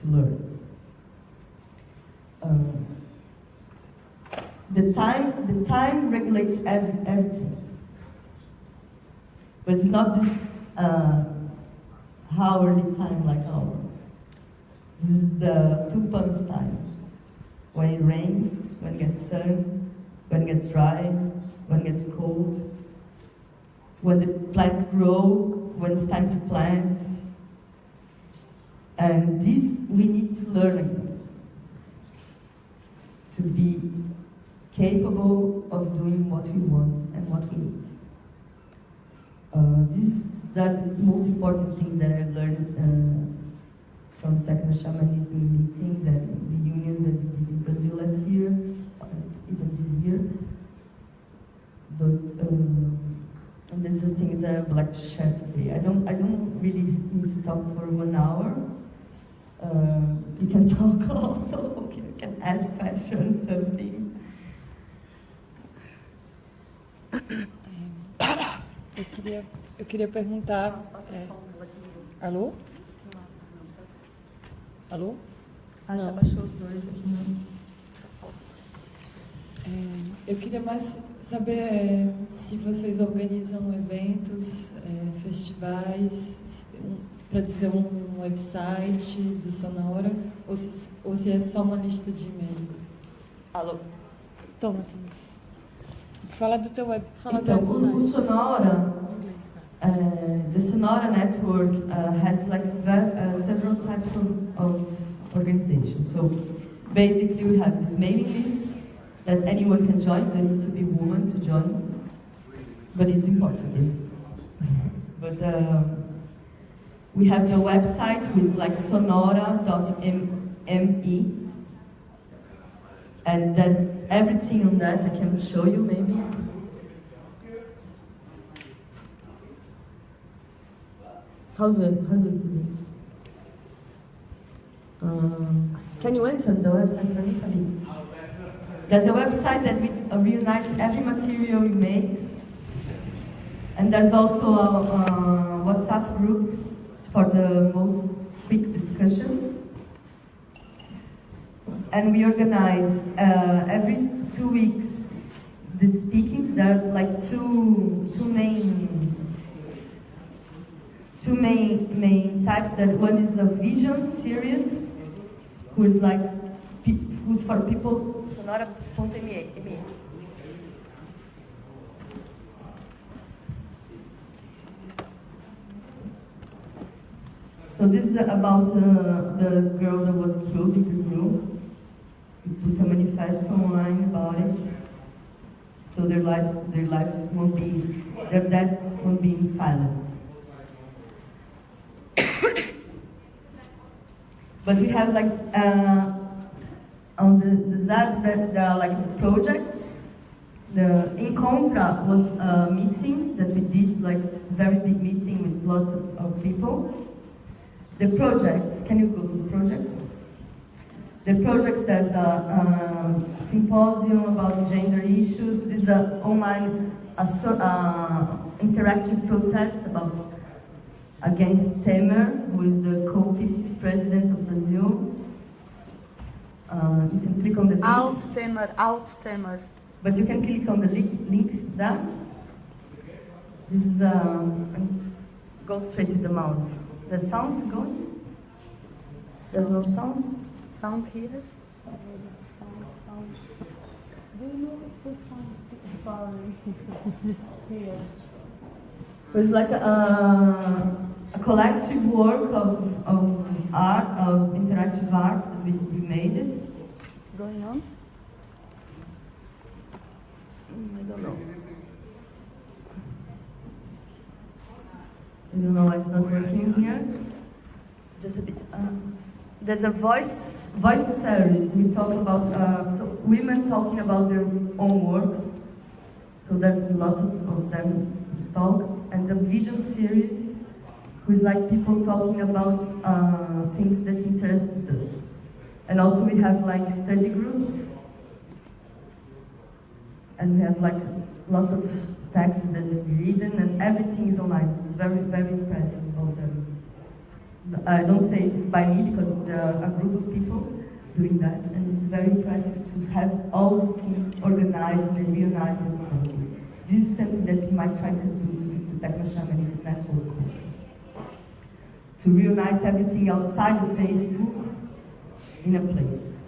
to learn. The time regulates everything, but it's not this hourly time like ours. This is the 2 pumps time. When it rains, when it gets sun, when it gets dry, when it gets cold, when the plants grow, when it's time to plant. And this we need to learn again, to be capable of doing what we want and what we need. This these are the most important things that I learned from technoshamanism meetings and reunions that we did in Brazil last year, even this year. But and these are things that I would like to share today. I don't really need to talk for 1 hour. You can talk also. Okay, you can ask questions, something. Eu queria perguntar. Alô? Alô? Você abaixou os dois aqui. Eu queria mais saber se vocês organizam eventos, festivais, para dizer um website do Sonora, ou se é só uma lista de e-mail. Alô? Thomas. Fala do teu web, fala Então, do website. o Sonora, the Sonora network has like several types of organizations. So basically we have this mailing list that anyone can join. They need to be woman to join, but it's in Portuguese. But we have the website which is like sonora.me, and that's everything on that. I can show you maybe. How do I do this? Can you enter the website for me? There's a website that reunites every material we make, and there's also a WhatsApp group for the most quick discussions. And we organize every 2 weeks the speakings. There are like two main types. That one is a vision series, who's for people. Sonora.me. So this is about the girl that was killed in Brazil. We put a manifesto online about it. So their death won't be in silence. But we have like on the ZAD that there are like projects. The Encontra was a meeting that we did, like very big meeting with lots of people. The projects, can you go to the projects? The projects, there's a symposium about gender issues. This is an online interactive protest against Temer, who is the cultist president of Brazil. You can click on the link. Out Temer. But you can click on the link there. This is go straight to the mouse. The sound going? There's no sound? Sound here? Sound. Do you notice the sound? Sorry. Here. It's like a collective work of art, of interactive art that we made it. What's going on? I don't know. I don't know why it's not working here. Just a bit. There's a voice series. We talk about women talking about their own works. So there's a lot of them installed. And the vision series, who is like people talking about things that interest us. And also we have like study groups. And we have like lots of texts that we've written, and everything is online. It's very, very impressive about them. I don't say by me because there are a group of people doing that, and it's very impressive to have all these things organized and reunited. This is something that we might try to do with the technoshamanism network also. To reunite everything outside of Facebook in a place.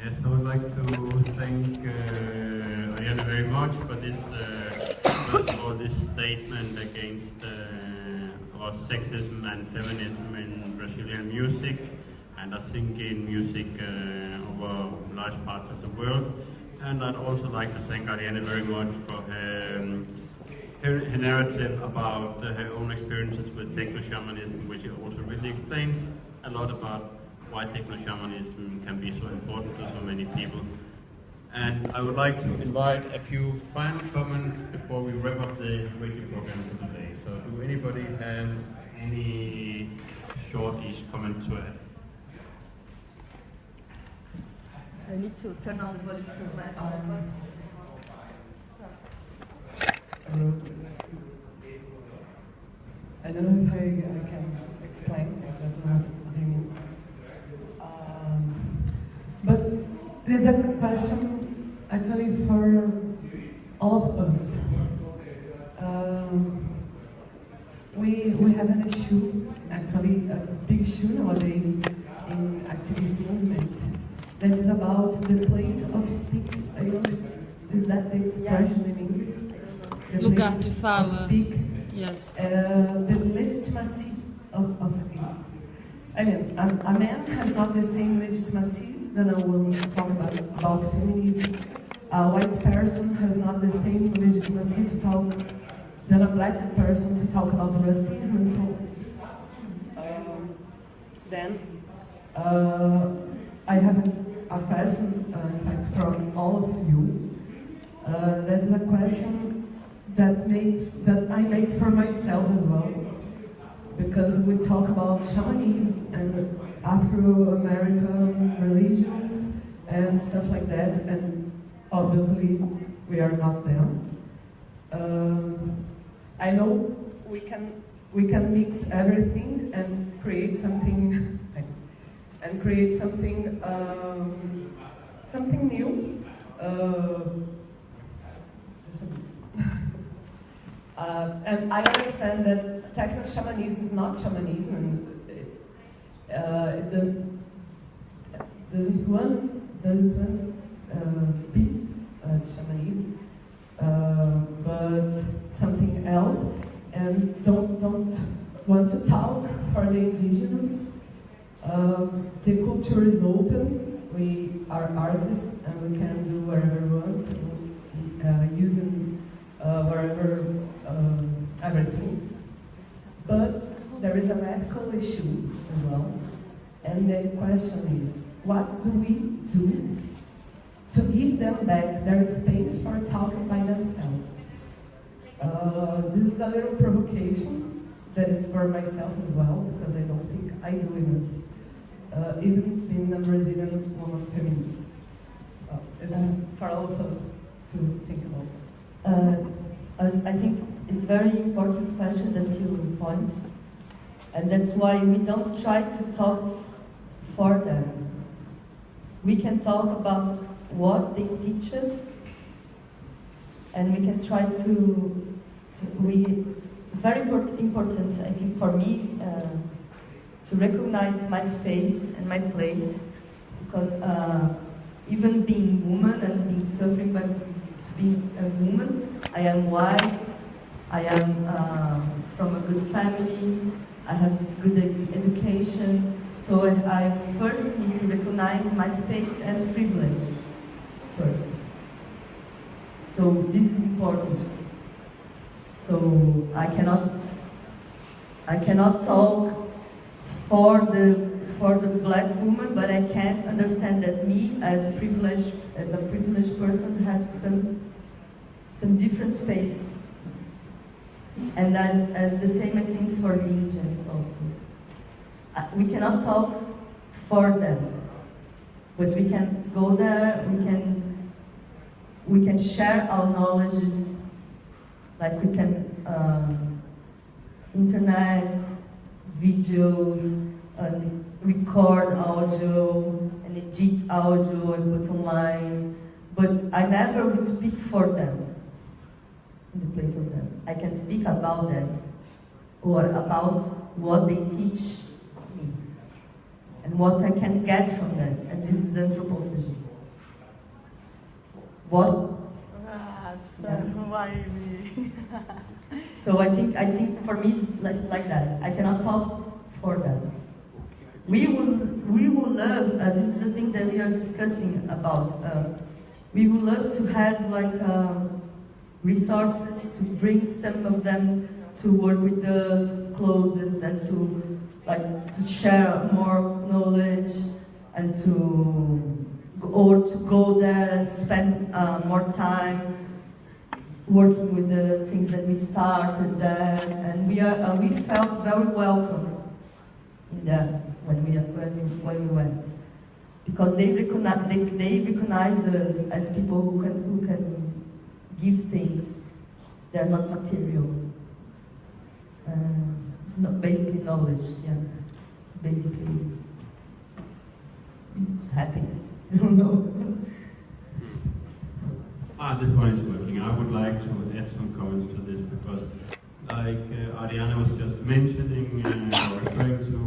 Yes, I would like to thank Ariana very much for this, this statement against sexism and feminism in Brazilian music, and I think in music over large parts of the world. And I'd also like to thank Ariane very much for her narrative about her own experiences with technoshamanism, which also really explains a lot about why technoshamanism can be so important to so many people. And I would like to invite a few final comments before we wrap up the radio program for today. So do anybody have any short-ish comment to add? I need to turn on the volume because my Aarhus. I don't know if I can explain exactly what I mean. But it is a question actually for all of us. We have an issue, actually a big issue nowadays in activist movements. That's about the place of speak. I don't know, is that the expression in English? The Lugar de fala. Speak. Yes. The legitimacy of it. I mean, a man has not the same legitimacy than a woman to talk about feminism. A white person has not the same legitimacy to talk than a black person to talk about racism and so on. Then I have a question, in fact, from all of you. That's a question that I make for myself as well, because we talk about shamanism and Afro-American religions and stuff like that, and obviously we are not them. I know we can mix everything and create something. Thanks. And create something something new. And I understand that technoshamanism is not shamanism, and it doesn't want to be shamanism, but something else. And don't want to talk for the indigenous. The culture is open. We are artists and we can do whatever we want, using wherever everything. But there is an ethical issue as well. And the question is, what do we do to give them back their space for talking by themselves? This is a little provocation that is for myself as well, because I don't think I do enough. Even being a Brazilian woman feminist. It's for all of us to think about. I think it's a very important question that you point, and that's why we don't try to talk for them. We can talk about what they teach us, and we can try it's very important, I think, for me, to recognize my space and my place, because even being woman and being suffering by being a woman, I am white, I am from a good family, I have good education, so I first need to recognize my space as privilege first. So this is important. So I cannot talk for the black woman, but I can understand that me as a privileged person have some different space, and as the same I think for the Indians also. We cannot talk for them, but we can go there. We can share our knowledges. Like we can internet, videos, record audio, and edit audio and put online. But I never will speak for them, in the place of them. I can speak about them, or about what they teach me, and what I can get from them. And this is anthropology. What? Why me? So I think for me it's like that. I cannot talk for them. We will love. This is the thing that we are discussing about we would love to have like resources to bring some of them to work with us closest and to share more knowledge and to go there and spend more time working with the things that we started there, and we felt very welcome in that when we went, because they recognize us as people who can give things. They're not material. It's not basically knowledge, yeah. Basically happiness. I don't know. This one is working. I would like to add some comments to this because, like Ariana was just mentioning, or referring to,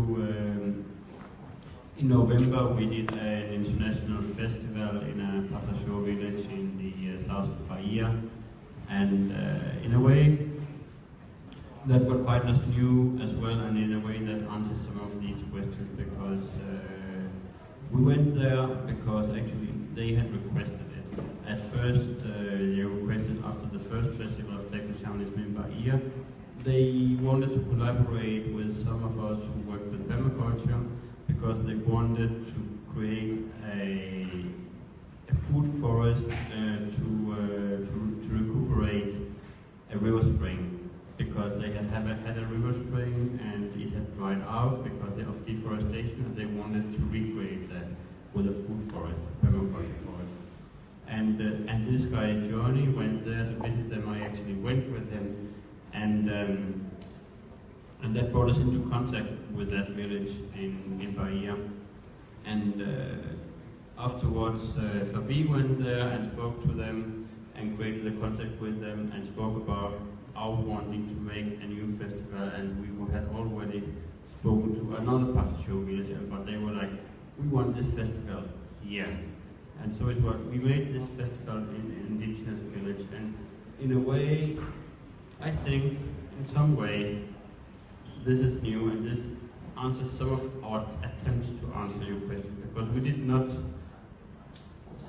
in November we did an international festival in a Pasasho village in the south of Bahia, and in a way that what partners knew as well, and in a way that answers some of these questions, because we went there because actually they had requested it. At first, they requested after the first festival of technoshamanism in Bahia, they wanted to collaborate with some of us who worked with permaculture, because they wanted to create a food forest to recuperate a river spring, because they had a river spring and it had dried out because of deforestation, and they wanted to recreate that with a food forest, permaculture forest. And this guy Johnny went there to visit them. I actually went with him, and that brought us into contact with that village in Bahia. And afterwards, Fabi went there and spoke to them and created a contact with them and spoke about our wanting to make a new festival. And we had already spoken to another Pasasho village, but they were like, we want this festival here. And so it was, we made this festival in an indigenous village, and in a way, I think, in some way, this is new, and this answers some of our attempts to answer your question, because we did not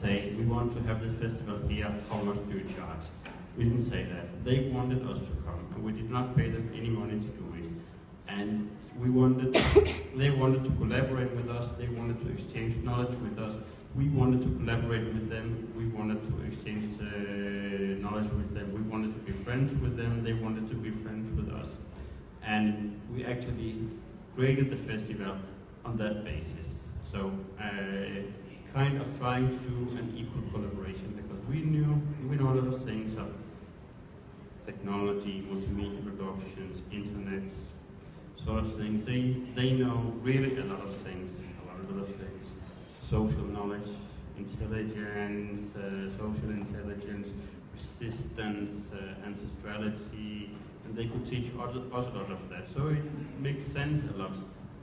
say, we want to have this festival here, how much do you charge? We didn't say that. They wanted us to come, and we did not pay them any money to do it. And they wanted to collaborate with us, they wanted to exchange knowledge with us. We wanted to collaborate with them, we wanted to exchange knowledge with them, we wanted to be friends with them, they wanted to be friends with us. And we actually created the festival on that basis. So, kind of trying to do an equal collaboration, because we know a lot of things of technology, multimedia productions, internet, sort of things. They know really a lot of things, social knowledge, intelligence, social intelligence, resistance, ancestrality, and they could teach us a lot of that. So it makes sense a lot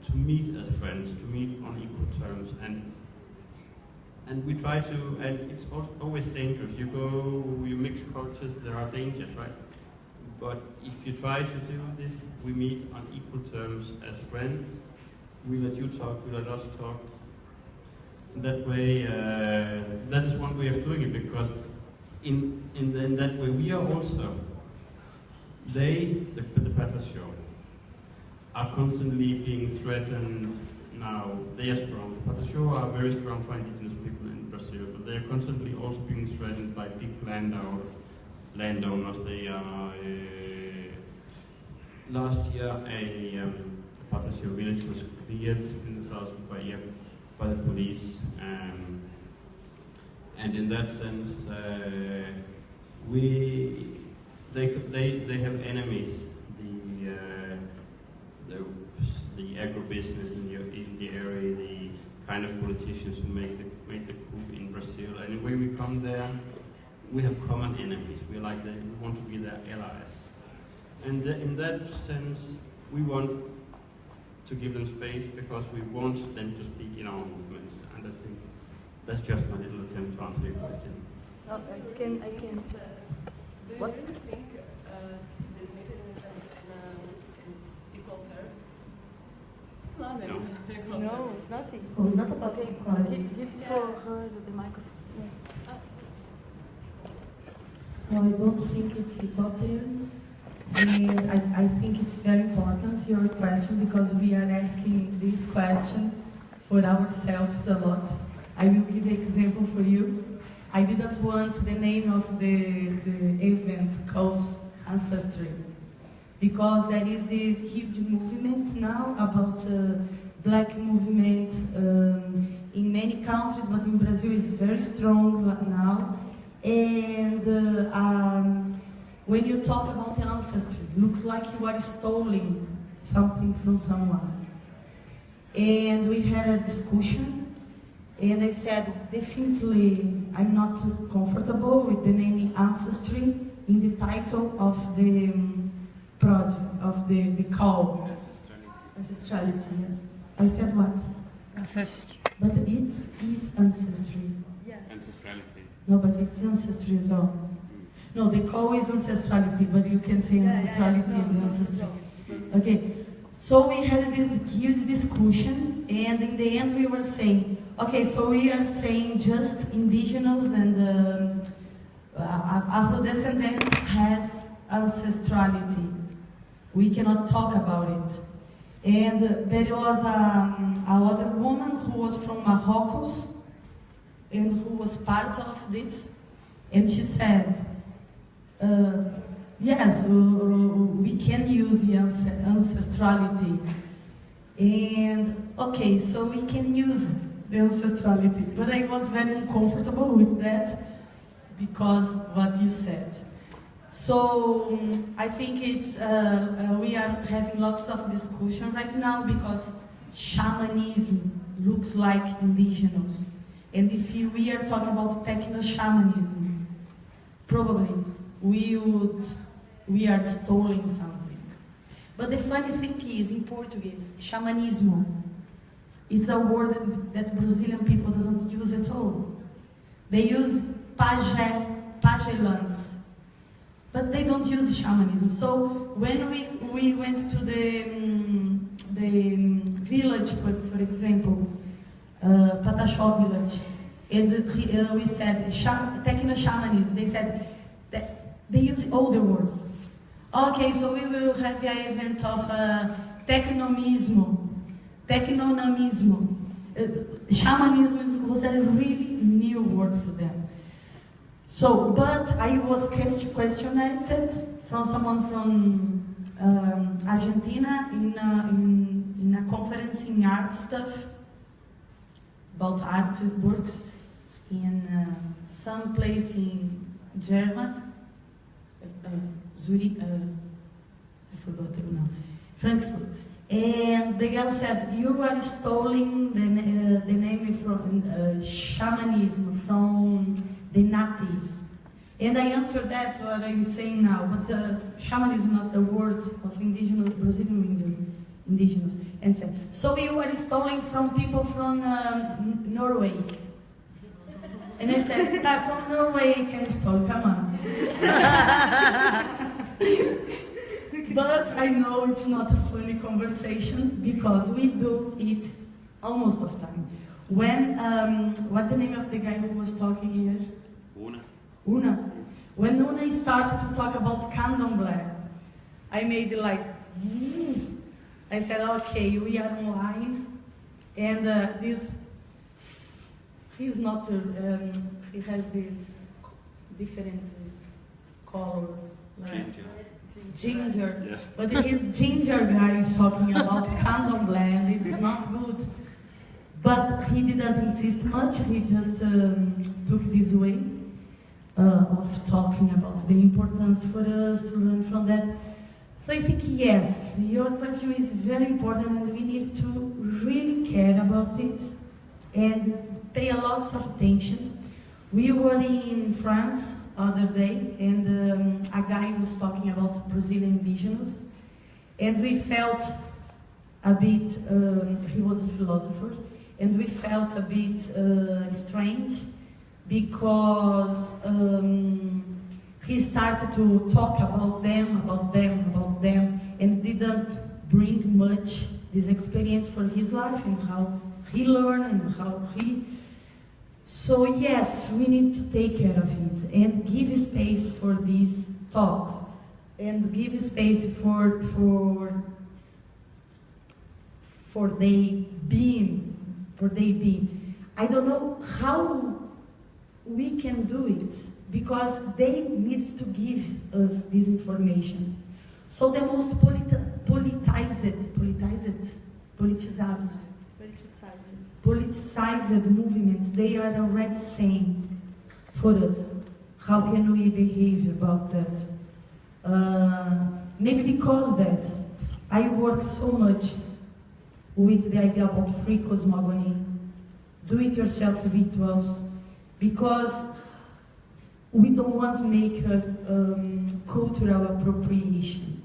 to meet as friends, to meet on equal terms, and we try to, and it's always dangerous. You mix cultures, there are dangers, right? But if you try to do this, we meet on equal terms as friends. We let you talk, we let us talk. That way, that is one way of doing it, because in that way we are also, the Pasasho, are constantly being threatened now. They are strong. The Pasasho are very strong for indigenous people in Brazil, but they are constantly also being threatened by big landowners. They are, last year a Pasasho village was cleared in the south of Bahia by the police, and in that sense, they have enemies. The agribusiness in the area, the kind of politicians who make the coup in Brazil. And when we come there, we have common enemies. We want to be their allies, and in that sense, we want to give them space, because we want them to speak in our movements. And I think that's just my little attempt to answer your question. No, I can. Do you really think this meeting is in equal terms? It's not in equal terms. No, it's not. Oh, it's not about equality. Give for her the microphone. So I don't think it's hypothesis. And I think it's very important, your question, because we are asking this question for ourselves a lot. I will give an example for you. I didn't want the name of the event called Ancestry, because there is this huge movement now about black movement in many countries, but in Brazil it's very strong now. And when you talk about ancestry, it looks like you are stealing something from someone. And we had a discussion, and I said, definitely, I'm not comfortable with the name ancestry in the title of the project, of the call. Ancestrality. Yeah. I said what? Ancestry. But it is ancestry. Yeah. Ancestrality. No, but it's ancestry as well. No, the call is ancestrality, but you can say ancestrality and ancestry. Okay, so we had this huge discussion, and in the end we were saying, okay, so we are saying just indigenous and Afro-descendant has ancestrality. We cannot talk about it. And there was another woman who was from Morocco and who was part of this, and she said, yes, we can use the ancestrality. And okay, so we can use the ancestrality. But I was very uncomfortable with that because what you said. So I think it's we are having lots of discussion right now because shamanism looks like indigenous. And if we are talking about technoshamanism, probably we are stealing something. But the funny thing is, in Portuguese, shamanismo is a word that Brazilian people doesn't use at all. They use pagelans, but they don't use shamanism. So when we went to the village, for example, Pataxó village, and we said technoshamanism, they said that they use older words. Okay, so we will have an event of technomismo. Shamanism was a really new word for them. So, but I was questioned from someone from Argentina in a conference in art stuff, about art works, in some place in Germany, Zurich, I forgot it now, Frankfurt. And the girl said, you are stealing the name from shamanism, from the natives. And I answered that what I'm saying now, but shamanism is a word of indigenous, Brazilian indigenous. And said, so you are stealing from people from Norway. And I said, from Norway I can steal, come on. But I know it's not a funny conversation because we do it almost of time. When, what's the name of the guy who was talking here? Una. When Una started to talk about candomblé, I made it like, I said, okay, we are online, and this, he's not, he has this different color. Like, ginger. Yes. But his ginger guy is talking about candomblé, and it's not good. But he didn't insist much, he just took this way of talking about the importance for us to learn from that. So I think, yes, your question is very important, and we need to really care about it and pay a lot of attention. We were in France other day, and a guy was talking about Brazilian indigenous, and we felt a bit, he was a philosopher, and we felt a bit strange because he started to talk about them, and didn't bring much this experience for his life and how he learned and how he. So yes, we need to take care of it and give space for these talks and give space for they being. I don't know how we can do it because they need to give us this information. So the most politicized movements, they are already saying for us, how can we behave about that? Maybe because that I work so much with the idea about free cosmogony, do-it-yourself rituals, because we don't want to make a cultural appropriation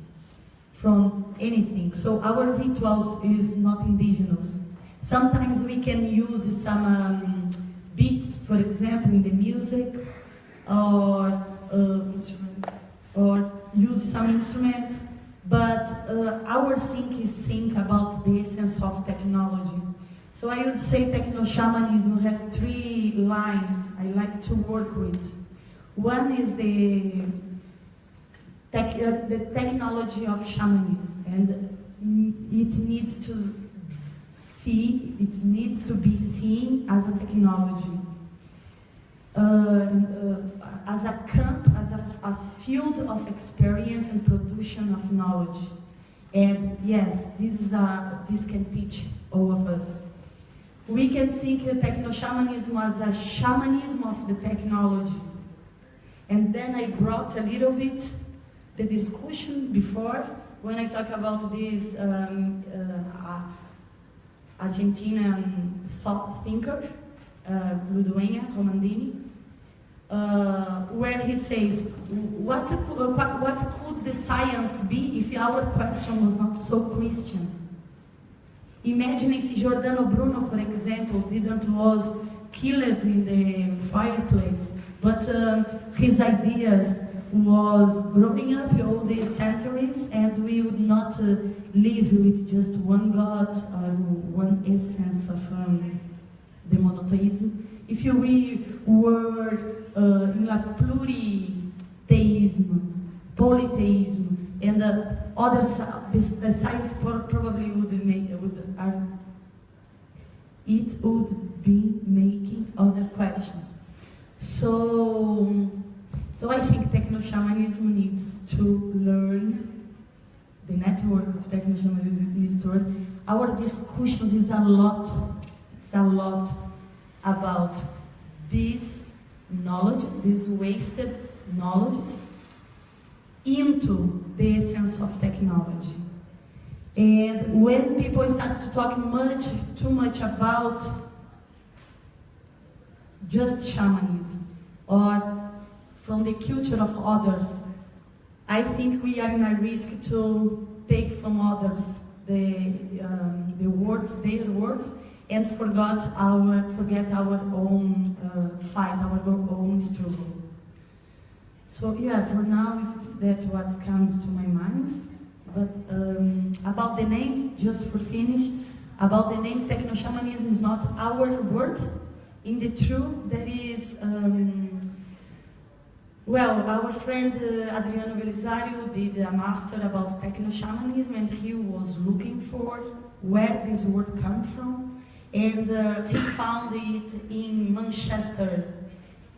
from anything. So our rituals is not indigenous. Sometimes we can use some beats, for example, in the music, or use some instruments, but our think about the essence of technology. So I would say technoshamanism has 3 lines I like to work with. One is the technology of shamanism, and it needs to be seen as a technology, as a camp, as a field of experience and production of knowledge. And yes, this can teach all of us. We can think of technoshamanism as a shamanism of the technology. And then I brought a little bit the discussion before when I talk about this Argentinian thought thinker, Ludueña Romandini, where he says, what could the science be if our question was not so Christian? Imagine if Giordano Bruno, for example, was killed in the fireplace, but his ideas was growing up all these centuries, and we would not live with just one God or one essence of the monotheism. If we were in a pluritheism, polytheism, and other the science probably would be making other questions. So I think technoshamanism needs to learn, the network of technoshamanism needs to learn. Our discussions is a lot about these knowledges, these wasted knowledges, into the essence of technology. And when people start to talk too much about just shamanism or from the culture of others, I think we are in a risk to take from others their words, and forget our own fight, our own struggle. So yeah, for now that's what comes to my mind. But about the name, just for finish, about the name, technoshamanism is not our word. In the truth, there is, our friend Adriano Belisario did a master about technoshamanism, and he was looking for where this word comes from, and he found it in Manchester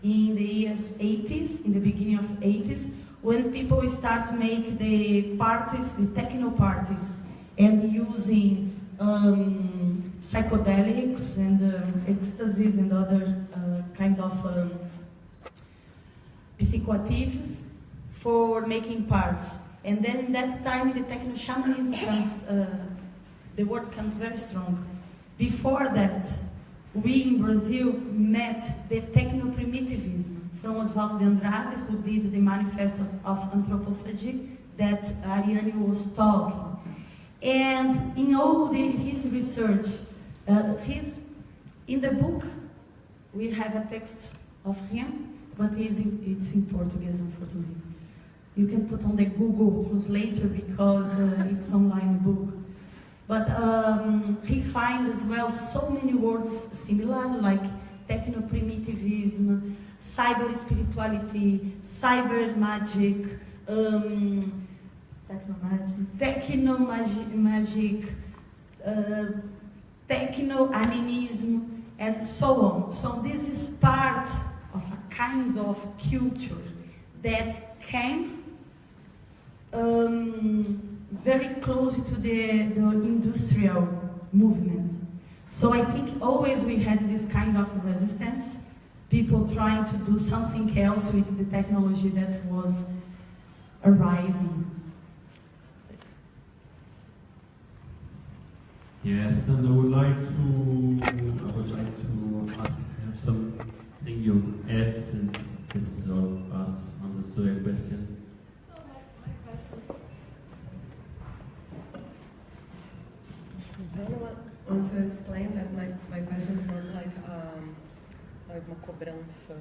in the years 80s, in the beginning of 80s, when people start to make the parties, the techno parties, and using psychedelics and ecstasies and other kind of psychoactives for making parts. And then in that time, the techno-shamanism comes, the word comes very strong. Before that, we in Brazil met the techno-primitivism from Oswaldo de Andrade, who did the Manifesto of Anthropophagy that Ariane was talking. And in all his research, in the book, we have a text of him, but it's in Portuguese, unfortunately. You can put on the Google Translator because it's online book. But he finds as well so many words similar, like techno-primitivism, cyber-spirituality, cyber-magic, techno-magic, techno-animism, and so on. So this is part of a kind of culture that came very close to the industrial movement. So I think always we had this kind of resistance, people trying to do something else with the technology that was arising. Yes, and I would like to ask if you have something you add, since this is all answers to your question. Anyone want to explain that my question is not like uma cobrança.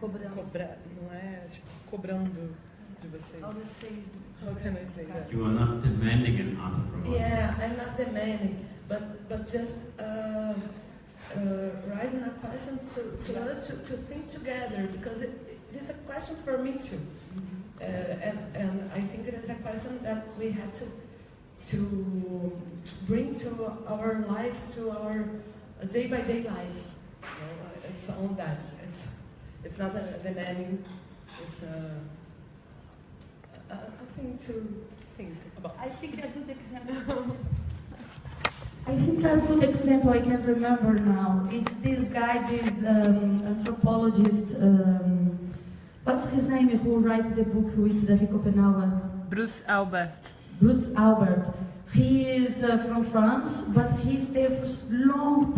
Não é tipo cobrando de vocês. How can I say that? You are not demanding an answer from us. Yeah, I'm not demanding, but just raising a question to us to think together, because it is a question for me too, and I think it is a question that we have to bring to our lives, to our day-by-day lives. You know, it's all that. It's not a demanding. It's a thing to think about. I think a good example. I think a good example I can remember now. It's this guy, this anthropologist. What's his name? Who wrote the book with David Kopenhauer? Bruce Albert. Bruce Albert. He is from France, but he stayed for long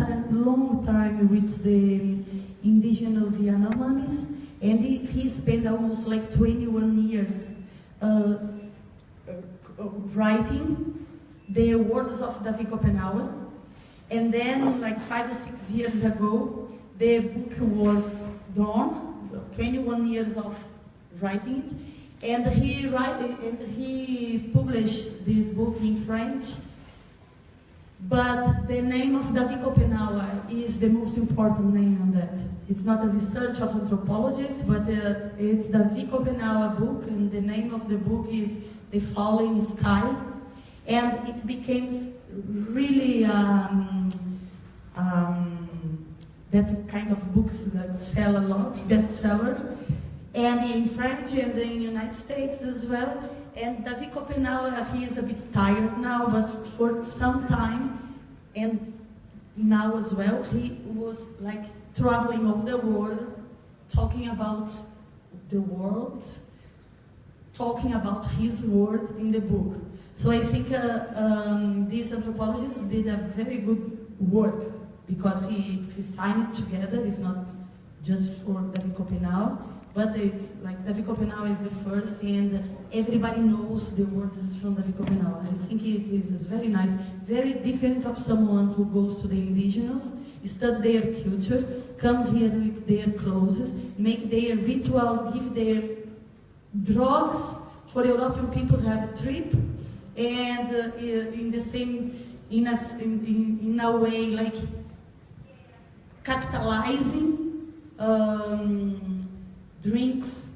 time with the indigenous Yanomamis, and he spent almost like 21 years writing the words of David Kopenhauer, and then like 5 or 6 years ago, the book was done, 21 years of writing it. And he published this book in French, but the name of David Kopenhauer is the most important name on that. It's not a research of anthropologists, but it's David Kopenhauer book, and the name of the book is The Falling Sky, and it became really that kind of books that sell a lot, bestseller. And in French and in the United States as well. And David Kopenhauer, he is a bit tired now, but for some time, and now as well, he was like traveling all the world, talking about the world, talking about his word in the book. So I think these anthropologists did a very good work, because he signed it together. It's not just for David Kopenhauer. But it's like David Kopenhauer is the first, and everybody knows the words from David Kopenhauer. I think it is very nice, very different of someone who goes to the indigenous, study their culture, come here with their clothes, make their rituals, give their drugs for European people to have a trip, and in the same, in a way like capitalizing. Drinks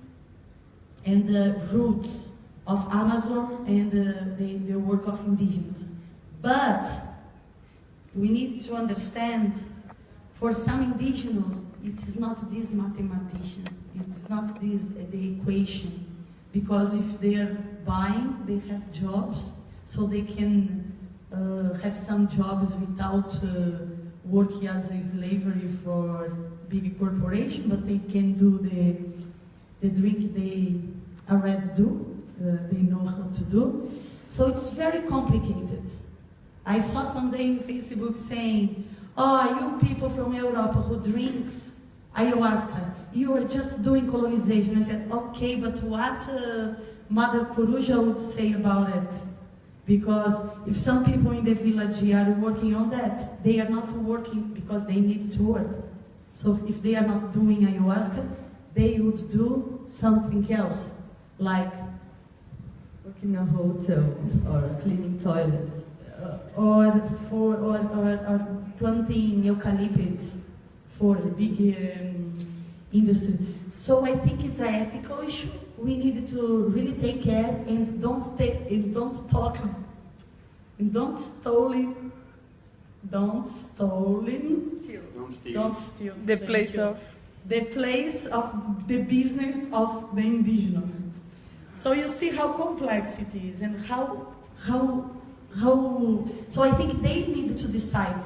and the roots of Amazon and the work of indigenous. But we need to understand, for some indigenous, it is not these mathematicians, it is not this the equation, because if they are buying, they have jobs, so they can have some jobs without working as a slavery for big corporation, but they can do the drink they already do, they know how to do. So it's very complicated. I saw someday in Facebook saying, oh, you people from Europe who drinks ayahuasca, you are just doing colonization. I said, okay, but what Mother Coruja would say about it? Because if some people in the village are working on that, they are not working because they need to work. So if they are not doing ayahuasca, they would do something else, like working in a hotel or cleaning toilets. or planting eucalyptus for the big industry. So I think it's an ethical issue. We need to really take care and don't steal The place of the business of the indigenous. So you see how complex it is and how so I think they need to decide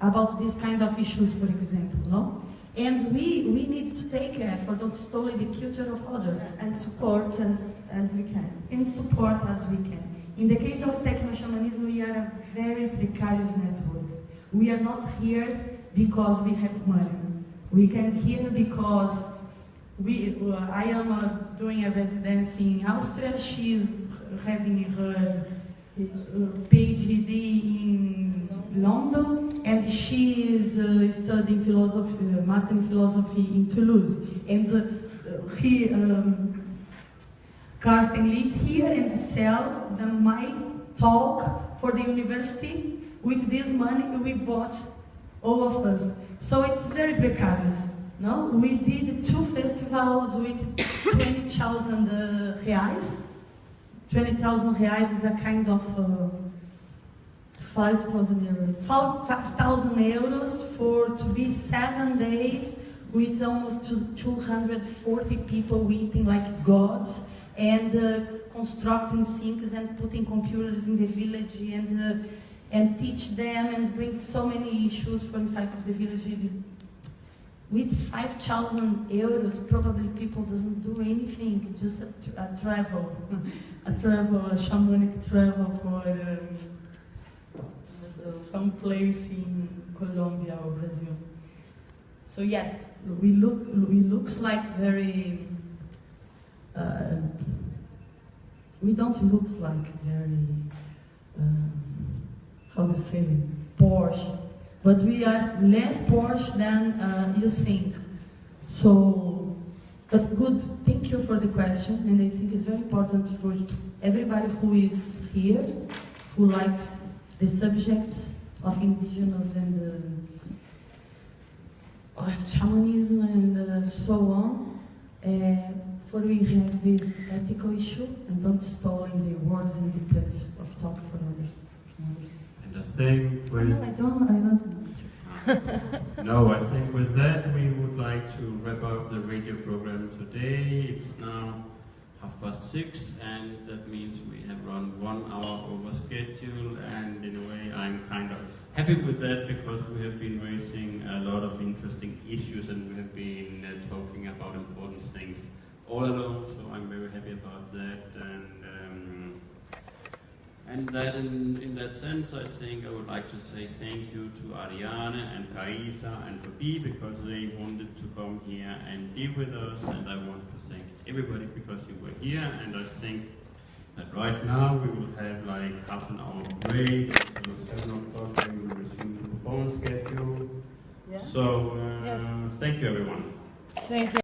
about these kind of issues, for example, no? And we need to take care for don't steal the culture of others. And support as we can. And support as we can. In the case of technoshamanism, we are a very precarious network. We are not here because we have money. We came here because I am doing a residency in Austria. She is having her PhD in London, and she is studying philosophy, master in philosophy in Toulouse. And Karsten lived here and sell my talk for the university. With this money, we bought all of us. So it's very precarious. No, we did 2 festivals with 20,000 reais. 20,000 reais is a kind of 5,000 euros. 5,000 euros to be 7 days with almost 240 people eating like gods and constructing sinks and putting computers in the village and teach them and bring so many issues from inside of the village. With 5,000 euros, probably people doesn't do anything, just a travel, a shamanic travel for some place in Colombia or Brazil. So yes, we looks like very. We don't look like very. How to say, Porsche, but we are less Porsche than you think. So, but good, thank you for the question, and I think it's very important for everybody who is here, who likes the subject of indigenous and shamanism and so on, for we have this ethical issue and don't stall in the words and the place of talk for others. And I think with No, I don't. no, I think with that we would like to wrap up the radio program today. It's now 6:30, and that means we have run 1 hour over schedule. And in a way, I'm kind of happy with that because we have been raising a lot of interesting issues and we have been talking about important things all along. So I'm very happy about that. And that in that sense, I think I would like to say thank you to Ariane and Kaisa and Fabi because they wanted to come here and be with us. And I want to thank everybody because you were here. And I think that right now we will have like half an hour break. So 7 o'clock we will resume the performance schedule. Yeah. So Yes. thank you everyone. Thank you.